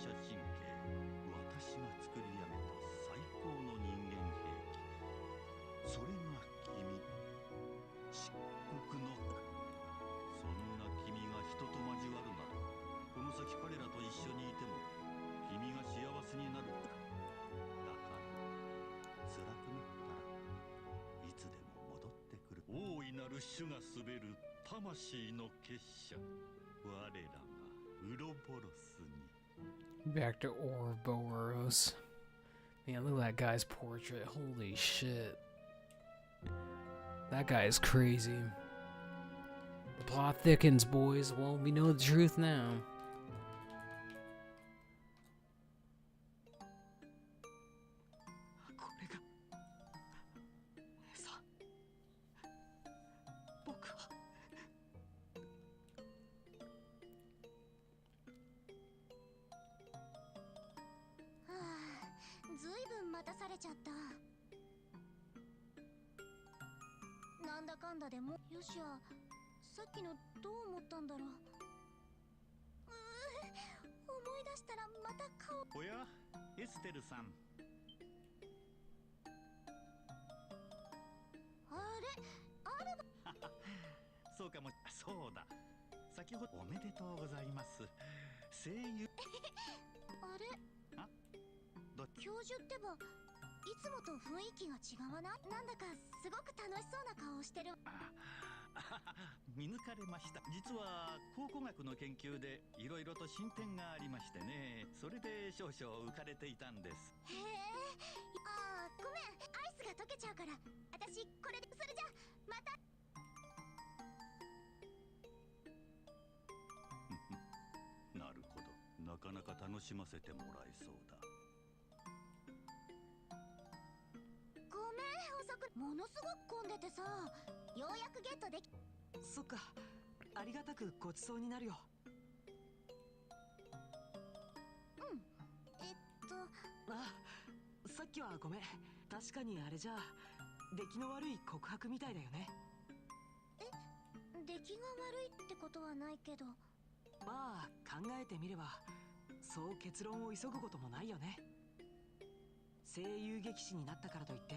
射神経、私が作り上げた最高の人間兵器、それが君、漆黒の。そんな君が人と交わるなら、この先彼らと一緒にいても君が幸せになる。だから辛くなったらいつでも戻ってくる。大いなる種が滑る魂の結社、我らがウロボロスに。 Back to Ouroboros. Man, look at that guy's portrait. Holy shit. That guy is crazy. The plot thickens, boys. Well, we know the truth now. これが姉さん。僕ははあ、ずいぶん待たされちゃった。なんだかんだでもよしや、さっきのどう思ったんだろう。思い出したらまた顔。おや、エステルさん。あれあればそうかも。そうだ、先ほどおめでとうございます。声優あれあど教授ってばいつもと雰囲気が違わない？なんだかすごく楽しそうな顔をしてる。見抜かれました。実は考古学の研究でいろいろと進展がありましてね、それで少々浮かれていたんです。へえ、あーごめん、アイスが溶けちゃうから、私これで。それじゃまた。なるほど、なかなか楽しませてもらえそうだ。ごめん遅く。ものすごく混んでてさ、ようやくゲットでき。そっか、ありがたくごちそうになるよ。あ、さっきはごめん。確かにあれじゃ出来の悪い告白みたいだよね。出来が悪いってことはないけど。まあ考えてみればそう結論を急ぐこともないよね。声優劇士になったからといって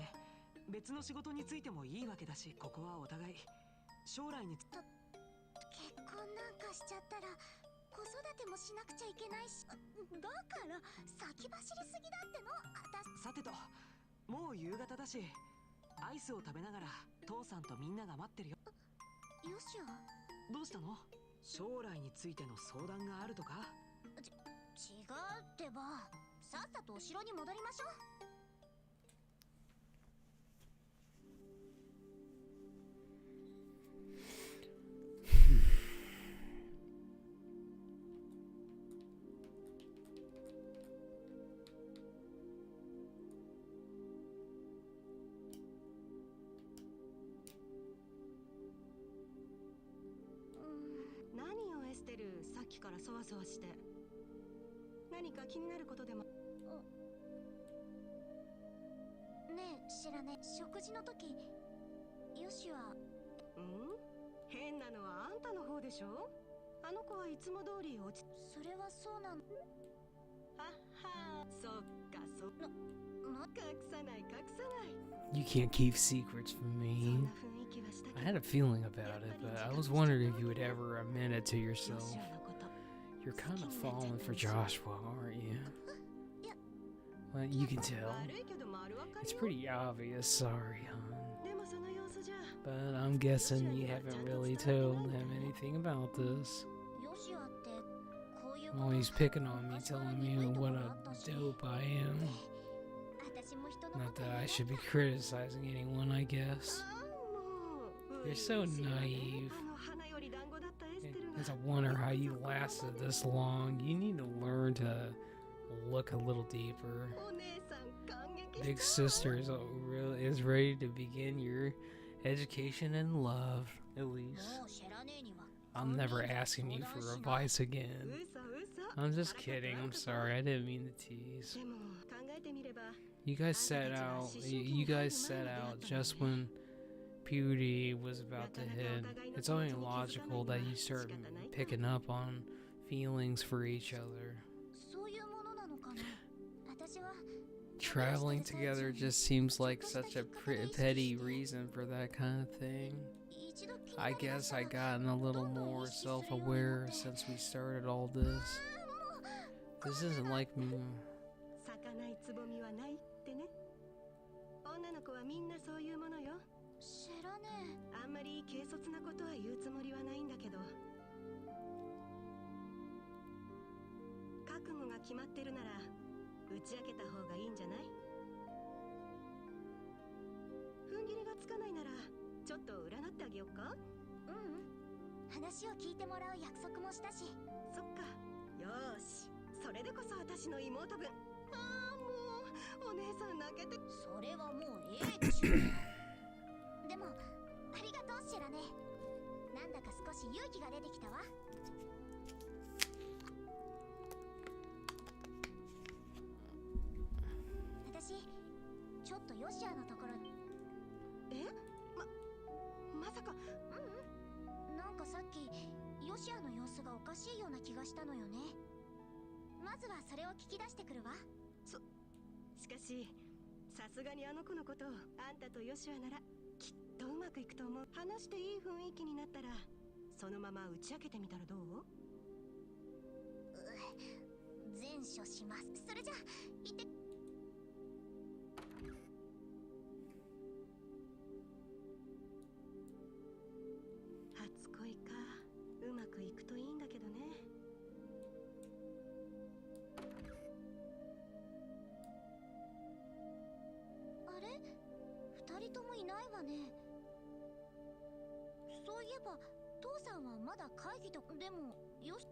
別の仕事についてもいいわけだし、ここはお互い将来に結婚なんかしちゃったら子育てもしなくちゃいけないし、だから先走りすぎだっての。さてと、もう夕方だしアイスを食べながら父さんとみんなが待ってるよ。よしや。どうしたの？将来についての相談があるとか？違うってば、さっさとお城に戻りましょう。何よエステル、さっきからそわそわして。何か気になることでも。ねえ知らねえ、食事の時よしは。変なのはあんたの方でしょ。あの子はいつも通り落ち。それはそうなの。はは、そっかそっか。隠さない隠さない。 You can't keep secrets from そん me. な雰囲気はしたけ I ど。 had a feeling about it, but I was wondering if you would ever admit it to ヨシ yourself. アのこと You're kind of falling for Joshua, aren't you? Well, you can tell. 悪いけど丸わか It's りよ。 pretty obvious, sorry, hon. でもその様子じゃ。 But I'm guessing you haven't really told him anything about this. よしはってこういう Well, he's picking on me, telling me what a dope I am. 私も人の Not こと that I should be criticizing anyone, I guess. ああ、もう You're so 嬉しいわね。 naive. あの花より団子だったエステルが。 Because I wonder how you lasted this long. You need to learn to look a little deeper. お姉さん感激 Big したわ。 sister is ready to begin your education in love, at も least. うシェラ姉には I'm never asking you for advice again. 嘘嘘。 I'm just kidding. I'm sorry. I didn't mean to tease. でも考えてみれば。 You guys set out. You guys set out just when puberty was about to hit. It's only logical that you start picking up on feelings for each other. そういうも Traveling together just seems like such a petty reason for that kind of thing. I guess I gotten a little more self-aware since we started all this. This isn't like me. 咲かないつぼみはないってね。女の子はみんなそういうものよ。知らねあんまり軽率なことは言うつもりはないんだけど、覚悟が決まってるなら打ち明けた方がいいんじゃない？踏ん切りがつかないならちょっと占ってあげようか？話を聞いてもらう約束もしたし。そっか。よーし、それでこそ私の妹分。ああ、もうお姉さん泣けて。それはもうええっちゅう。でもありがとうシェラね。なんだか少し勇気が出てきたわ。私ちょっとヨシアのところに。え？まさか。なんかさっきヨシアの様子がおかしいような気がしたのよね。まずはそれを聞き出してくるわ。しかしさすがにあの子のことをあんたとヨシアならきっとうまくいくと思う。話していい雰囲気になったらそのまま打ち明けてみたらどう？善処します。それじゃ行って。初恋か。うまくいくといいんだけどね。あれ、二人ともいないわね。そういえば父さんはまだ会議と。でもよし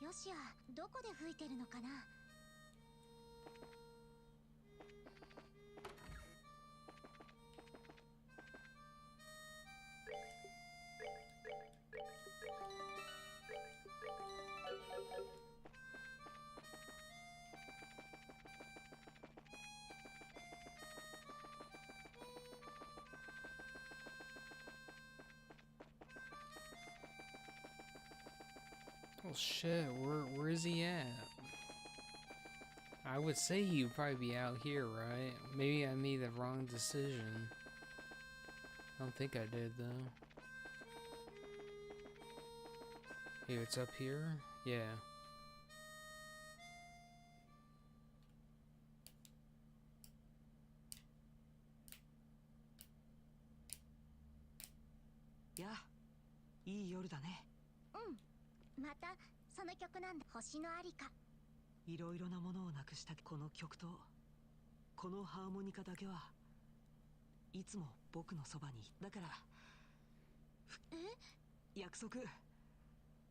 ヨシアどこで吹いてるのかな。Well, shit, where is he at? I would say he'd probably be out here, right? Maybe I made the wrong decision. I don't think I did, though. Hey, it's up here? Yeah. Yeah, いい夜だね。またその曲なんだ。星のありか。いろいろなものをなくしたこの曲とこのハーモニカだけはいつも僕のそばに。だから約束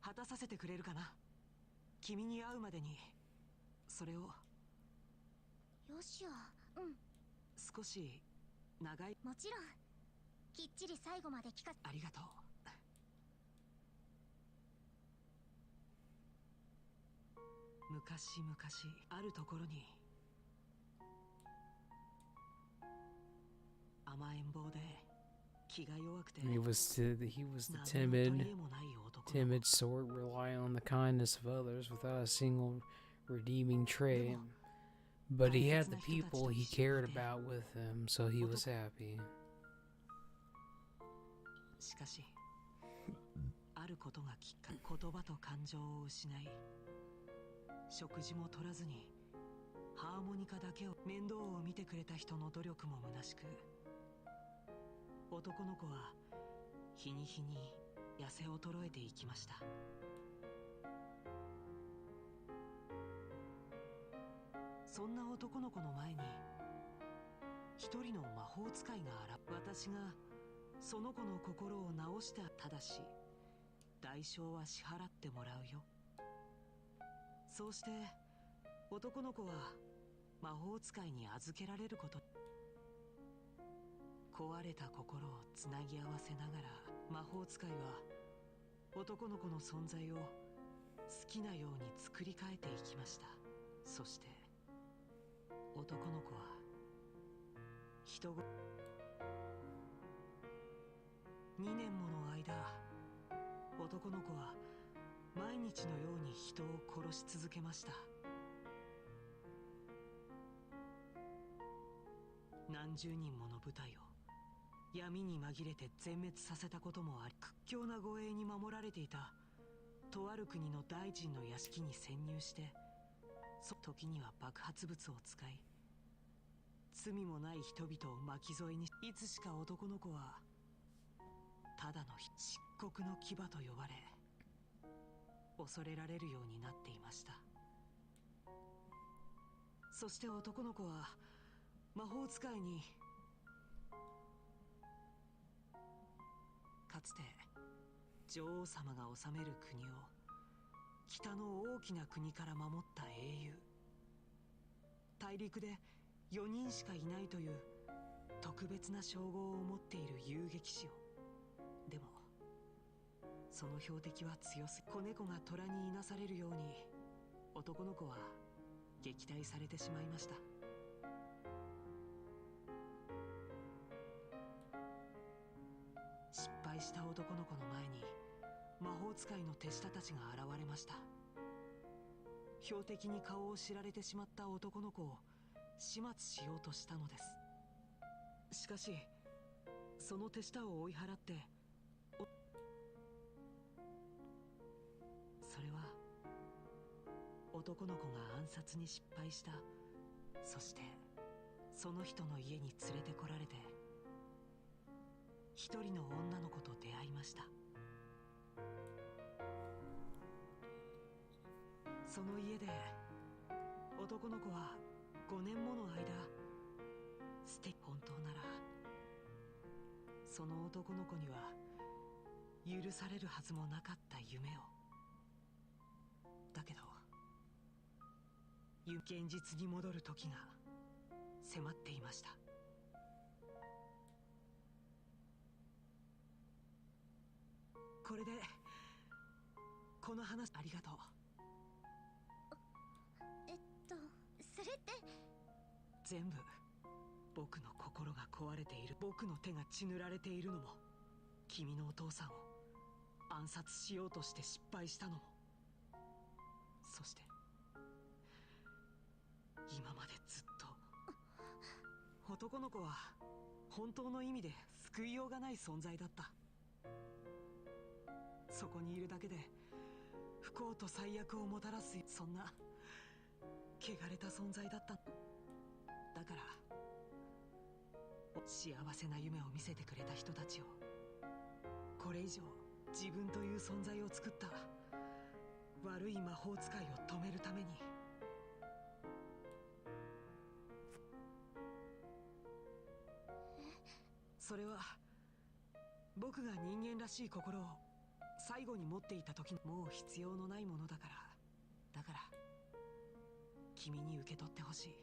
果たさせてくれるかな。君に会うまでにそれを。よしよ。少し長い。もちろんきっちり最後まで聞かせ。ありがとう。昔々あるところに甘えん坊で気が弱くて He was the timid sort, rely on the kindness of others without a single redeeming trait. But he had the people he cared about with him, so he was happy. しかしあることがきっかけ。言葉と感情を失い食事も取らずにハーモニカだけを。面倒を見てくれた人の努力も虚しく、男の子は日に日に痩せ衰えていきました。そんな男の子の前に一人の魔法使いが私がその子の心を治した。ただし代償は支払ってもらうよ。そうして男の子は魔法使いに預けられること。壊れた心をつなぎ合わせながら魔法使いは男の子の存在を好きなように作り変えていきました。そして男の子は人ご2年もの間男の子は毎日のように人を殺し続けました。何十人もの部隊を闇に紛れて全滅させたこともあり、屈強な護衛に守られていたとある国の大臣の屋敷に潜入して、時には爆発物を使い、罪もない人々を巻き添えに。いつしか男の子はただの漆黒の牙と呼ばれ、恐れられるようになっていました。そして男の子は魔法使いに、かつて女王様が治める国を北の大きな国から守った英雄、大陸で4人しかいないという特別な称号を持っている遊撃士を。でもその標的は強すぎ、子猫が虎にいなされるように男の子は撃退されてしまいました。失敗した男の子の前に魔法使いの手下たちが現れました。標的に顔を知られてしまった男の子を始末しようとしたのです。しかしその手下を追い払って、それは男の子が暗殺に失敗した。そしてその人の家に連れてこられて、一人の女の子と出会いました。その家で男の子は5年もの間本当ならその男の子には許されるはずもなかった夢を。だけど現実に戻る時が迫っていました。これでこの話ありがとう。それって全部僕の心が壊れている、僕の手が血塗られているのも、君のお父さんを暗殺しようとして失敗したのも、そして今までずっと男の子は本当の意味で救いようがない存在だった。そこにいるだけで不幸と最悪をもたらす、そんな汚れた存在だった。だから幸せな夢を見せてくれた人たちを、これ以上自分という存在を作った悪い魔法使いを止めるために、それは僕が人間らしい心を最後に持っていた時にもう必要のないものだから。だから君に受け取ってほしい。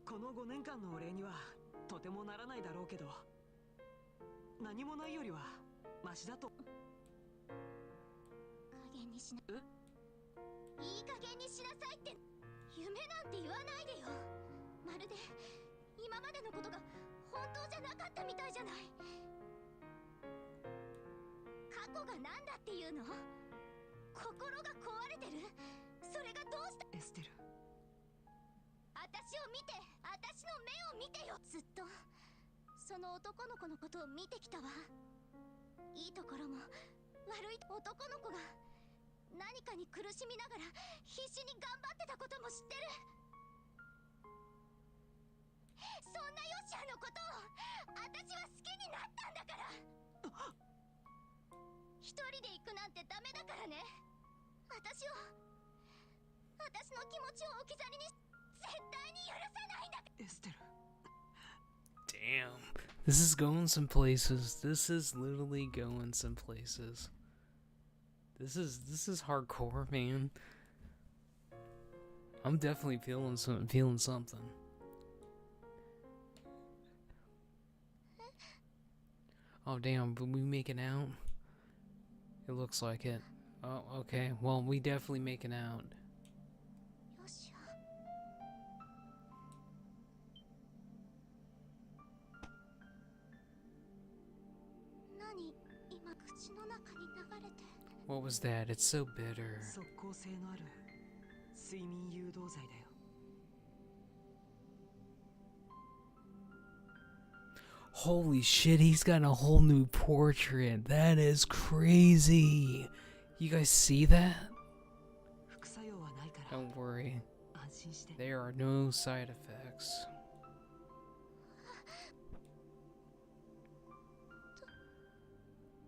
この5年間のお礼にはとてもならないだろうけど、何もないよりはマシだと。加減にしな、いい加減にしなさいって。夢なんて言わないでよ。まるで今までのことが本当じゃなかったみたいじゃない。過去が何だっていうの？心が壊れてる？それがどうした？エステル、私を見て、私の目を見てよ。ずっとその男の子のことを見てきたわ。いいところも悪い男の子が何かに苦しみながら必死に頑張ってたことも知ってる。そんなヨシアのことを私は好きになったんだから。一人で行くなんてダメだからね。私の気持ちを置き去りに絶対に許さないんだ。エステル。 Damn. This is going some places. This is literally going some places. This is hardcore, man. I'm definitely feeling something. Oh damn, but we making out? It looks like it. Oh, okay. Well, we definitely making out. よしよ。何、今口の中に流れて。What was that? It's so bitter. 即効性のある睡眠誘導剤だよ。 Holy shit, he's got a whole new portrait. That is crazy. You guys see that? 副作用はないから Don't worry. 安心して。 There are no side effects.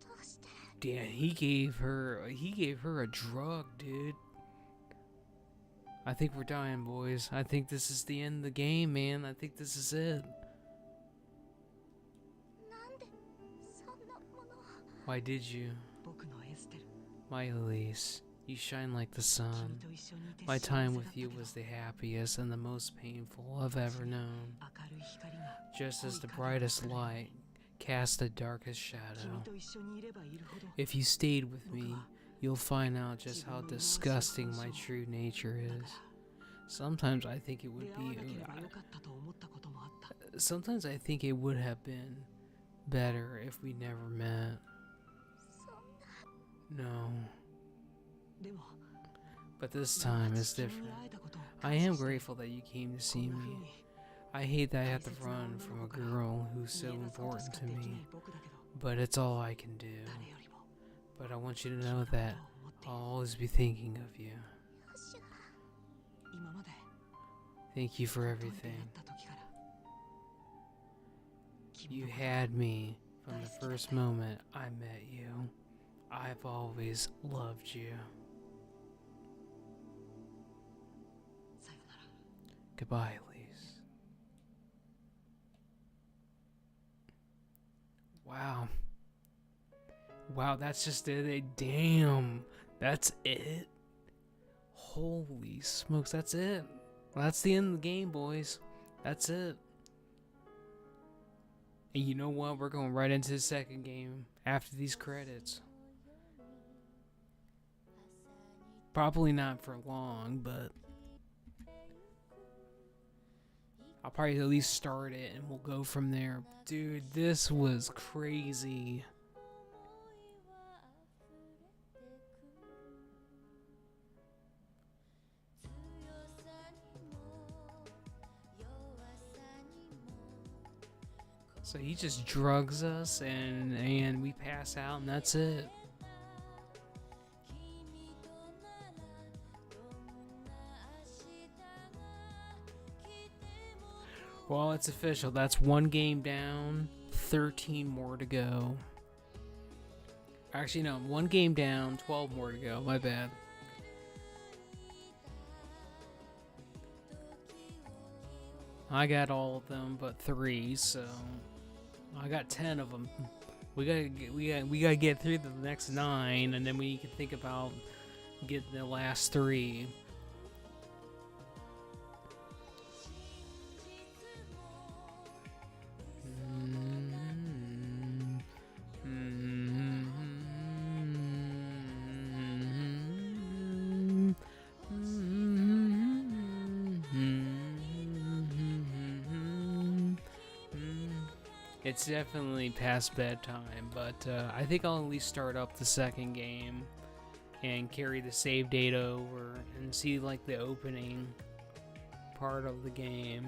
どうして Damn, he gave her a drug, dude. I think we're dying, boys. I think this is the end of the game, man. I think this is it. なんでそんなものを Why did you? 僕のエステル、 My Elise, you shine like the 君 sun. と一緒にいて My 幸せ time だ with ったけ you ど was the happiest and the most painful I've ever known. 明るい光が Just as the brightest light cast the darkest 君 shadow. と一緒にいればいるほど If you stayed with me, you'll find out just how disgusting my true nature is. Sometimes I think it 出 would 会わな be. ければよかったと思ったこともあった。 Sometimes I think it would have been better if we never met. そんな No, でも but this time is 君に different. 会えたことを I 感謝 am してる grateful that you came to こ see んな風 me. に I hate that I have to 大切な run 女 from の a 子から girl who's so 逃げ出そうとし important か to できない me, 僕だけど but it's all I can do. 誰よりも But I want you to 君の know こと that を思ってい I'll る always be thinking of you. よしが今まで Thank you for 本当に出会 everything. った時から君 You のこと had me from the first moment I met you. I've always loved you. さよなら Goodbye, Elise. Wow. Wow, that's just it. Damn. That's it. Holy smokes, that's it. That's the end of the game, boys. That's it. And you know what? We're going right into the second game after these credits. Probably not for long, but I'll probably at least start it and we'll go from there. Dude, this was crazy. So he just drugs us and we pass out and that's it. Well, it's official. That's one game down, 13 more to go. Actually, no, one game down, 12 more to go. My bad. I got all of them but 3, so I got 10 of them. We gotta get through the next 9, and then we can think about getting the last 3. It's definitely past bedtime, but I think I'll at least start up the second game and carry the save data over and see like the opening part of the game.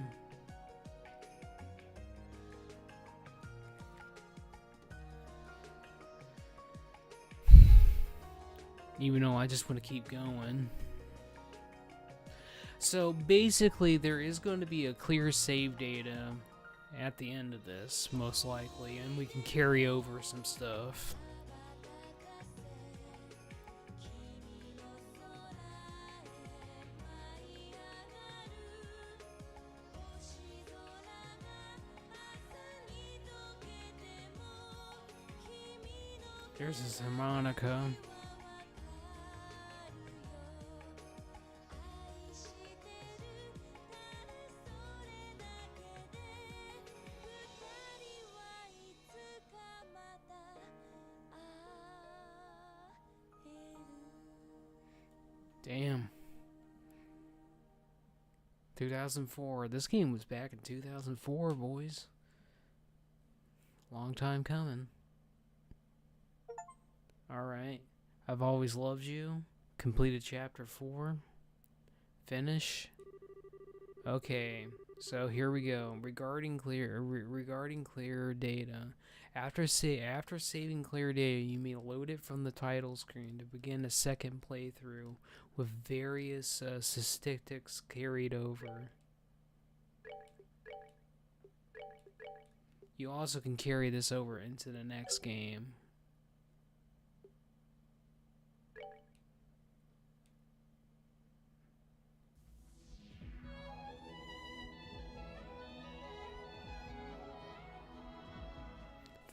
Even though I just want to keep going. So basically there is going to be a clear save data at the end of this, most likely, and we can carry over some stuff. There's this harmonica. Damn. 2004. This game was back in 2004, boys. Long time coming. Alright. I've Always Loved You. Completed chapter 4. Finish. Okay, so here we go. Regarding clear data. After saving clear data, you may load it from the title screen to begin a second playthrough with various statistics carried over. You also can carry this over into the next game.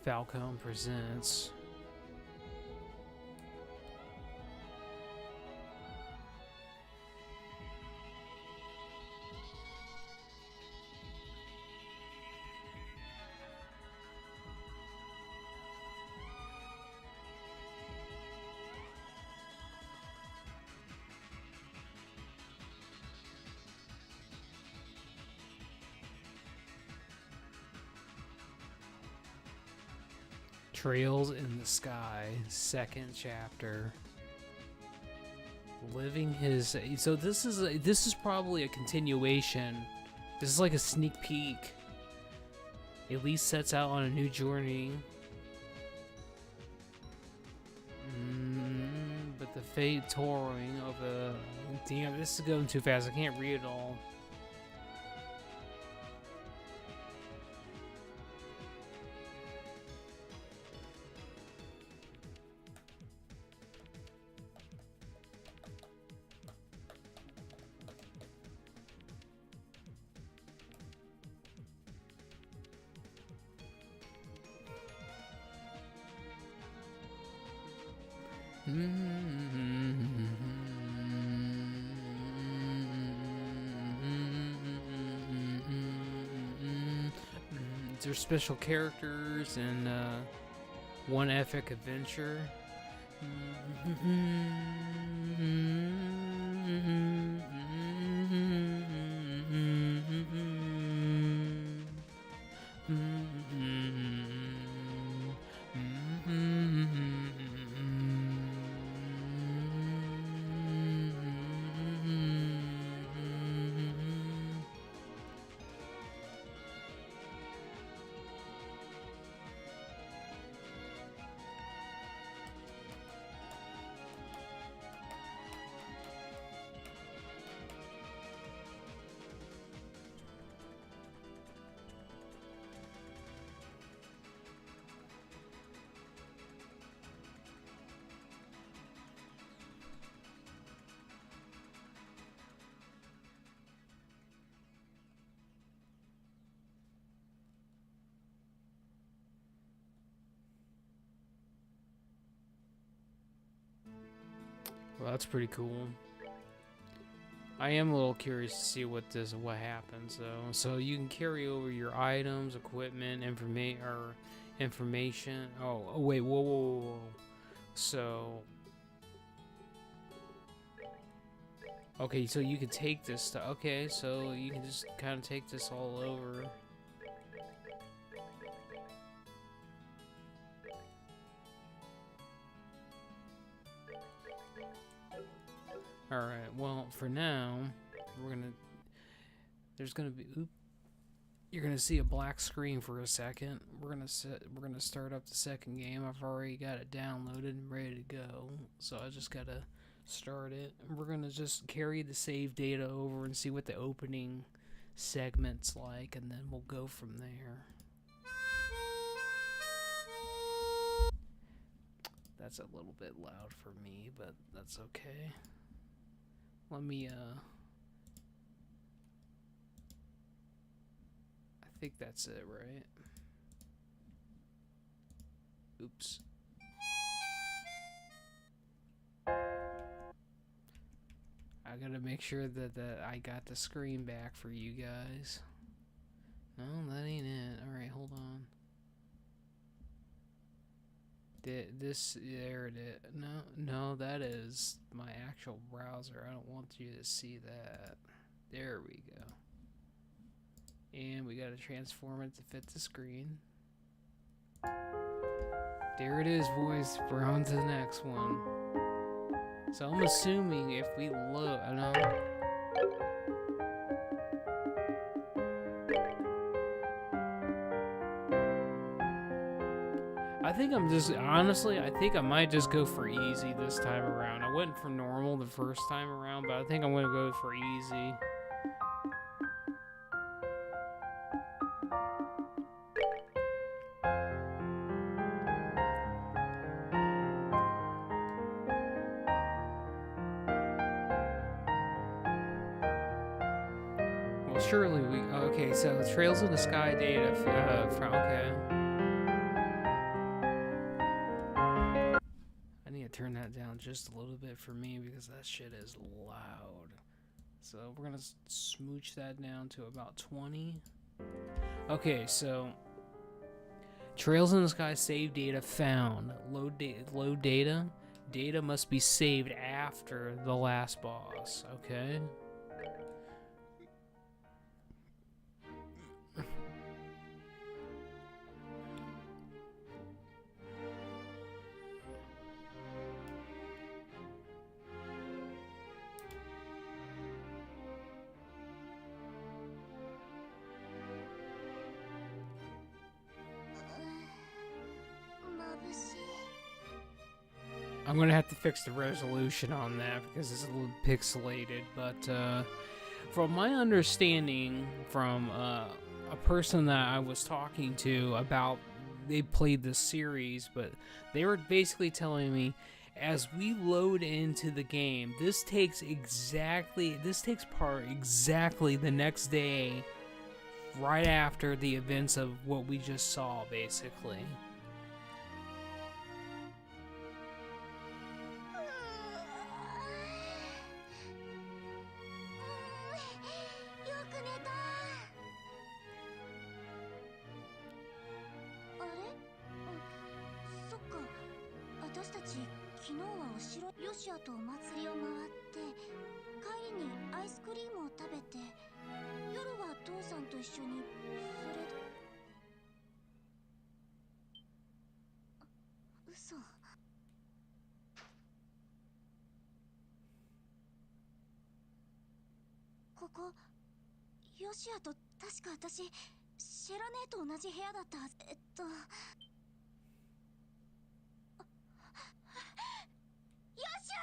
Falcom presents. Trails in the Sky, second chapter. Living his. So this is probably a continuation. This is like a sneak peek. Elise sets out on a new journey. But the fate touring of a. Damn, this is going too fast. I can't read it all. There's special characters and one epic adventure. Well, that's pretty cool. I am a little curious to see what happens though. So you can carry over your items, equipment, information. Oh, wait, whoa. So, okay, so you can take this stuff. Okay, so you can just kind of take this all over. Alright, well, for now, you're gonna see a black screen for a second. We're gonna start up the second game. I've already got it downloaded and ready to go, so I just gotta start it. We're gonna just carry the save data over and see what the opening segment's like, and then we'll go from there. That's a little bit loud for me, but that's okay. Let me, I think that's it, right? Oops. I gotta make sure that I got the screen back for you guys. No, that ain't it. Alright, hold on. There it is. No, that is my actual browser. I don't want you to see that. There we go. And we gotta transform it to fit the screen. There it is, boys. We're on to the next one. So I'm assuming if we look, I know. I think I'm just, honestly, I think I might just go for easy this time around. I went for normal the first time around, but I think I'm going to go for easy. Well, surely we, okay, so Trails in the Sky data, okay. Turn that down just a little bit for me because that shit is loud. So we're gonna smooch that down to about 20. Okay, so Trails in the Sky save data found. Load data. Data must be saved after the last boss. Okay. I'm gonna have to fix the resolution on that because it's a little pixelated, but from my understanding from a person that I was talking to about, they played this series, but they were basically telling me as we load into the game, this takes part exactly the next day, right after the events of what we just saw, basically.ここヨシアと確か私シェラ姉と同じ部屋だったはず。ヨシ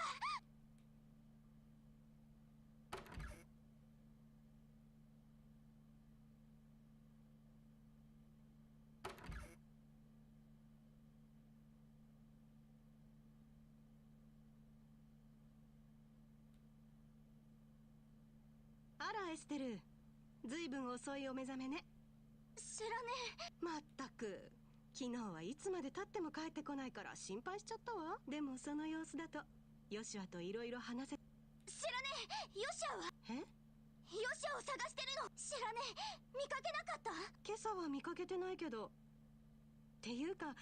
あらエステル、ずいぶん遅いお目覚めね。シェラ姉、まったく昨日はいつまで経っても帰ってこないから心配しちゃったわ。でもその様子だとヨシアといろいろ話せ。シェラ姉、ヨシアはヨシアを探してるの。シェラ姉、見かけなかった？今朝は見かけてないけど。っていうか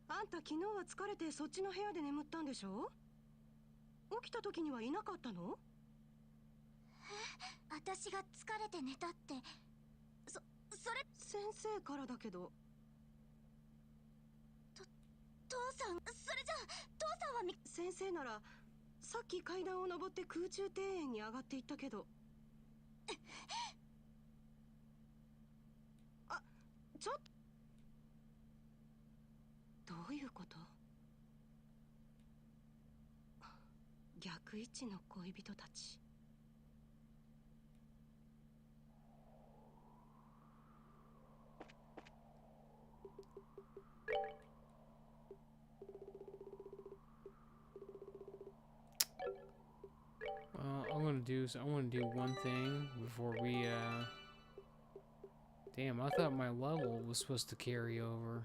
あんた昨日は疲れてそっちの部屋で眠ったんでしょ？起きた時にはいなかったの？私が疲れて寝たって、それ先生からだけど。父さん、それじゃ父さんは先生ならさっき階段を登って空中庭園に上がっていったけど。あ、ちょっとどういうこと？逆位置の恋人たち。I want to do one thing before we, Damn, I thought my level was supposed to carry over.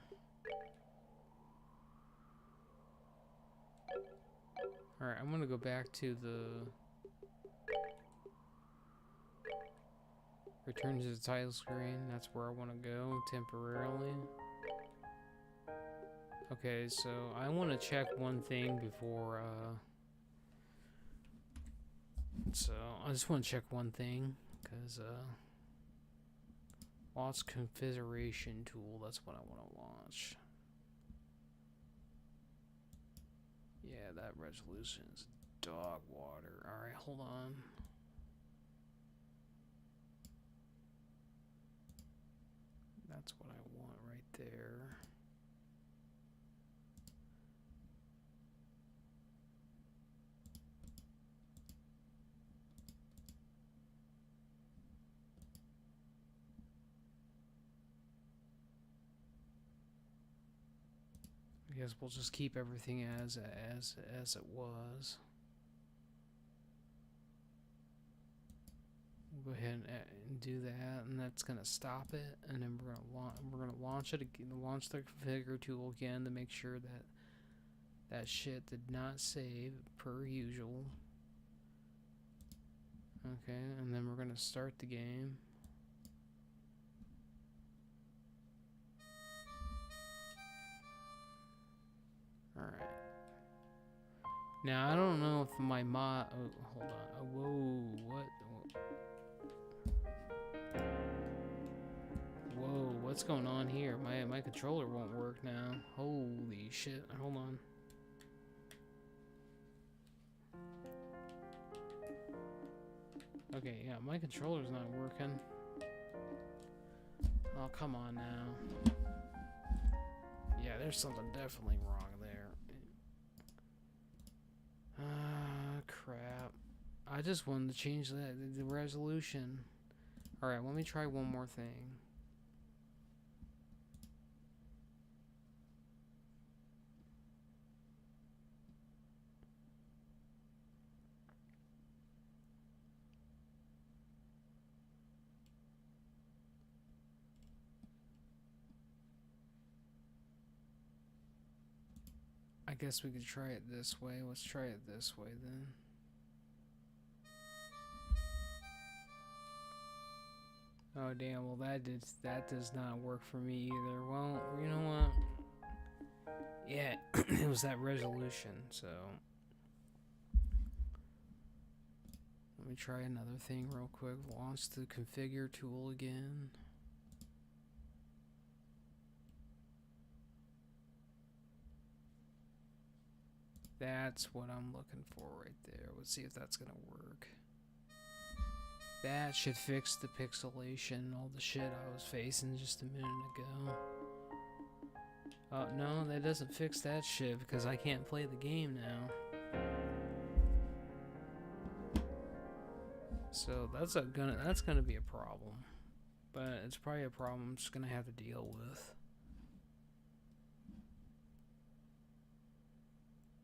Alright, I'm gonna go back to the... Return to the title screen. That's where I want to go temporarily. Okay, so I want to check one thing before, So, I just want to check one thing, because, launch configuration tool, that's what I want to launch. Yeah, that resolution is dog water. Alright, hold on. That's what I want right there. I guess we'll just keep everything as it was. We'll go ahead and do that, and that's gonna stop it. And then we're gonna launch it again, launch the configure tool again to make sure that that shit did not save per usual. Okay, and then we're gonna start the game. Alright. Now, I don't know if my mod... Oh, hold on. Whoa, what? Whoa, what's going on here? My controller won't work now. Holy shit. Hold on. Okay, yeah, my controller's not working. Oh, come on now. Yeah, there's something definitely wrong there. Crap. I just wanted to change the resolution. Alright, let me try one more thing. I guess we could try it this way. Let's try it this way then. Oh damn, well that does not work for me either. Well, you know what? Yeah, it was that resolution, so let me try another thing real quick. Launch the configure tool again. That's what I'm looking for right there. Let's see if that's gonna work. That should fix the pixelation, all the shit I was facing just a minute ago. Oh, no, that doesn't fix that shit because I can't play the game now. So that's gonna be a problem. But it's probably a problem I'm just gonna have to deal with.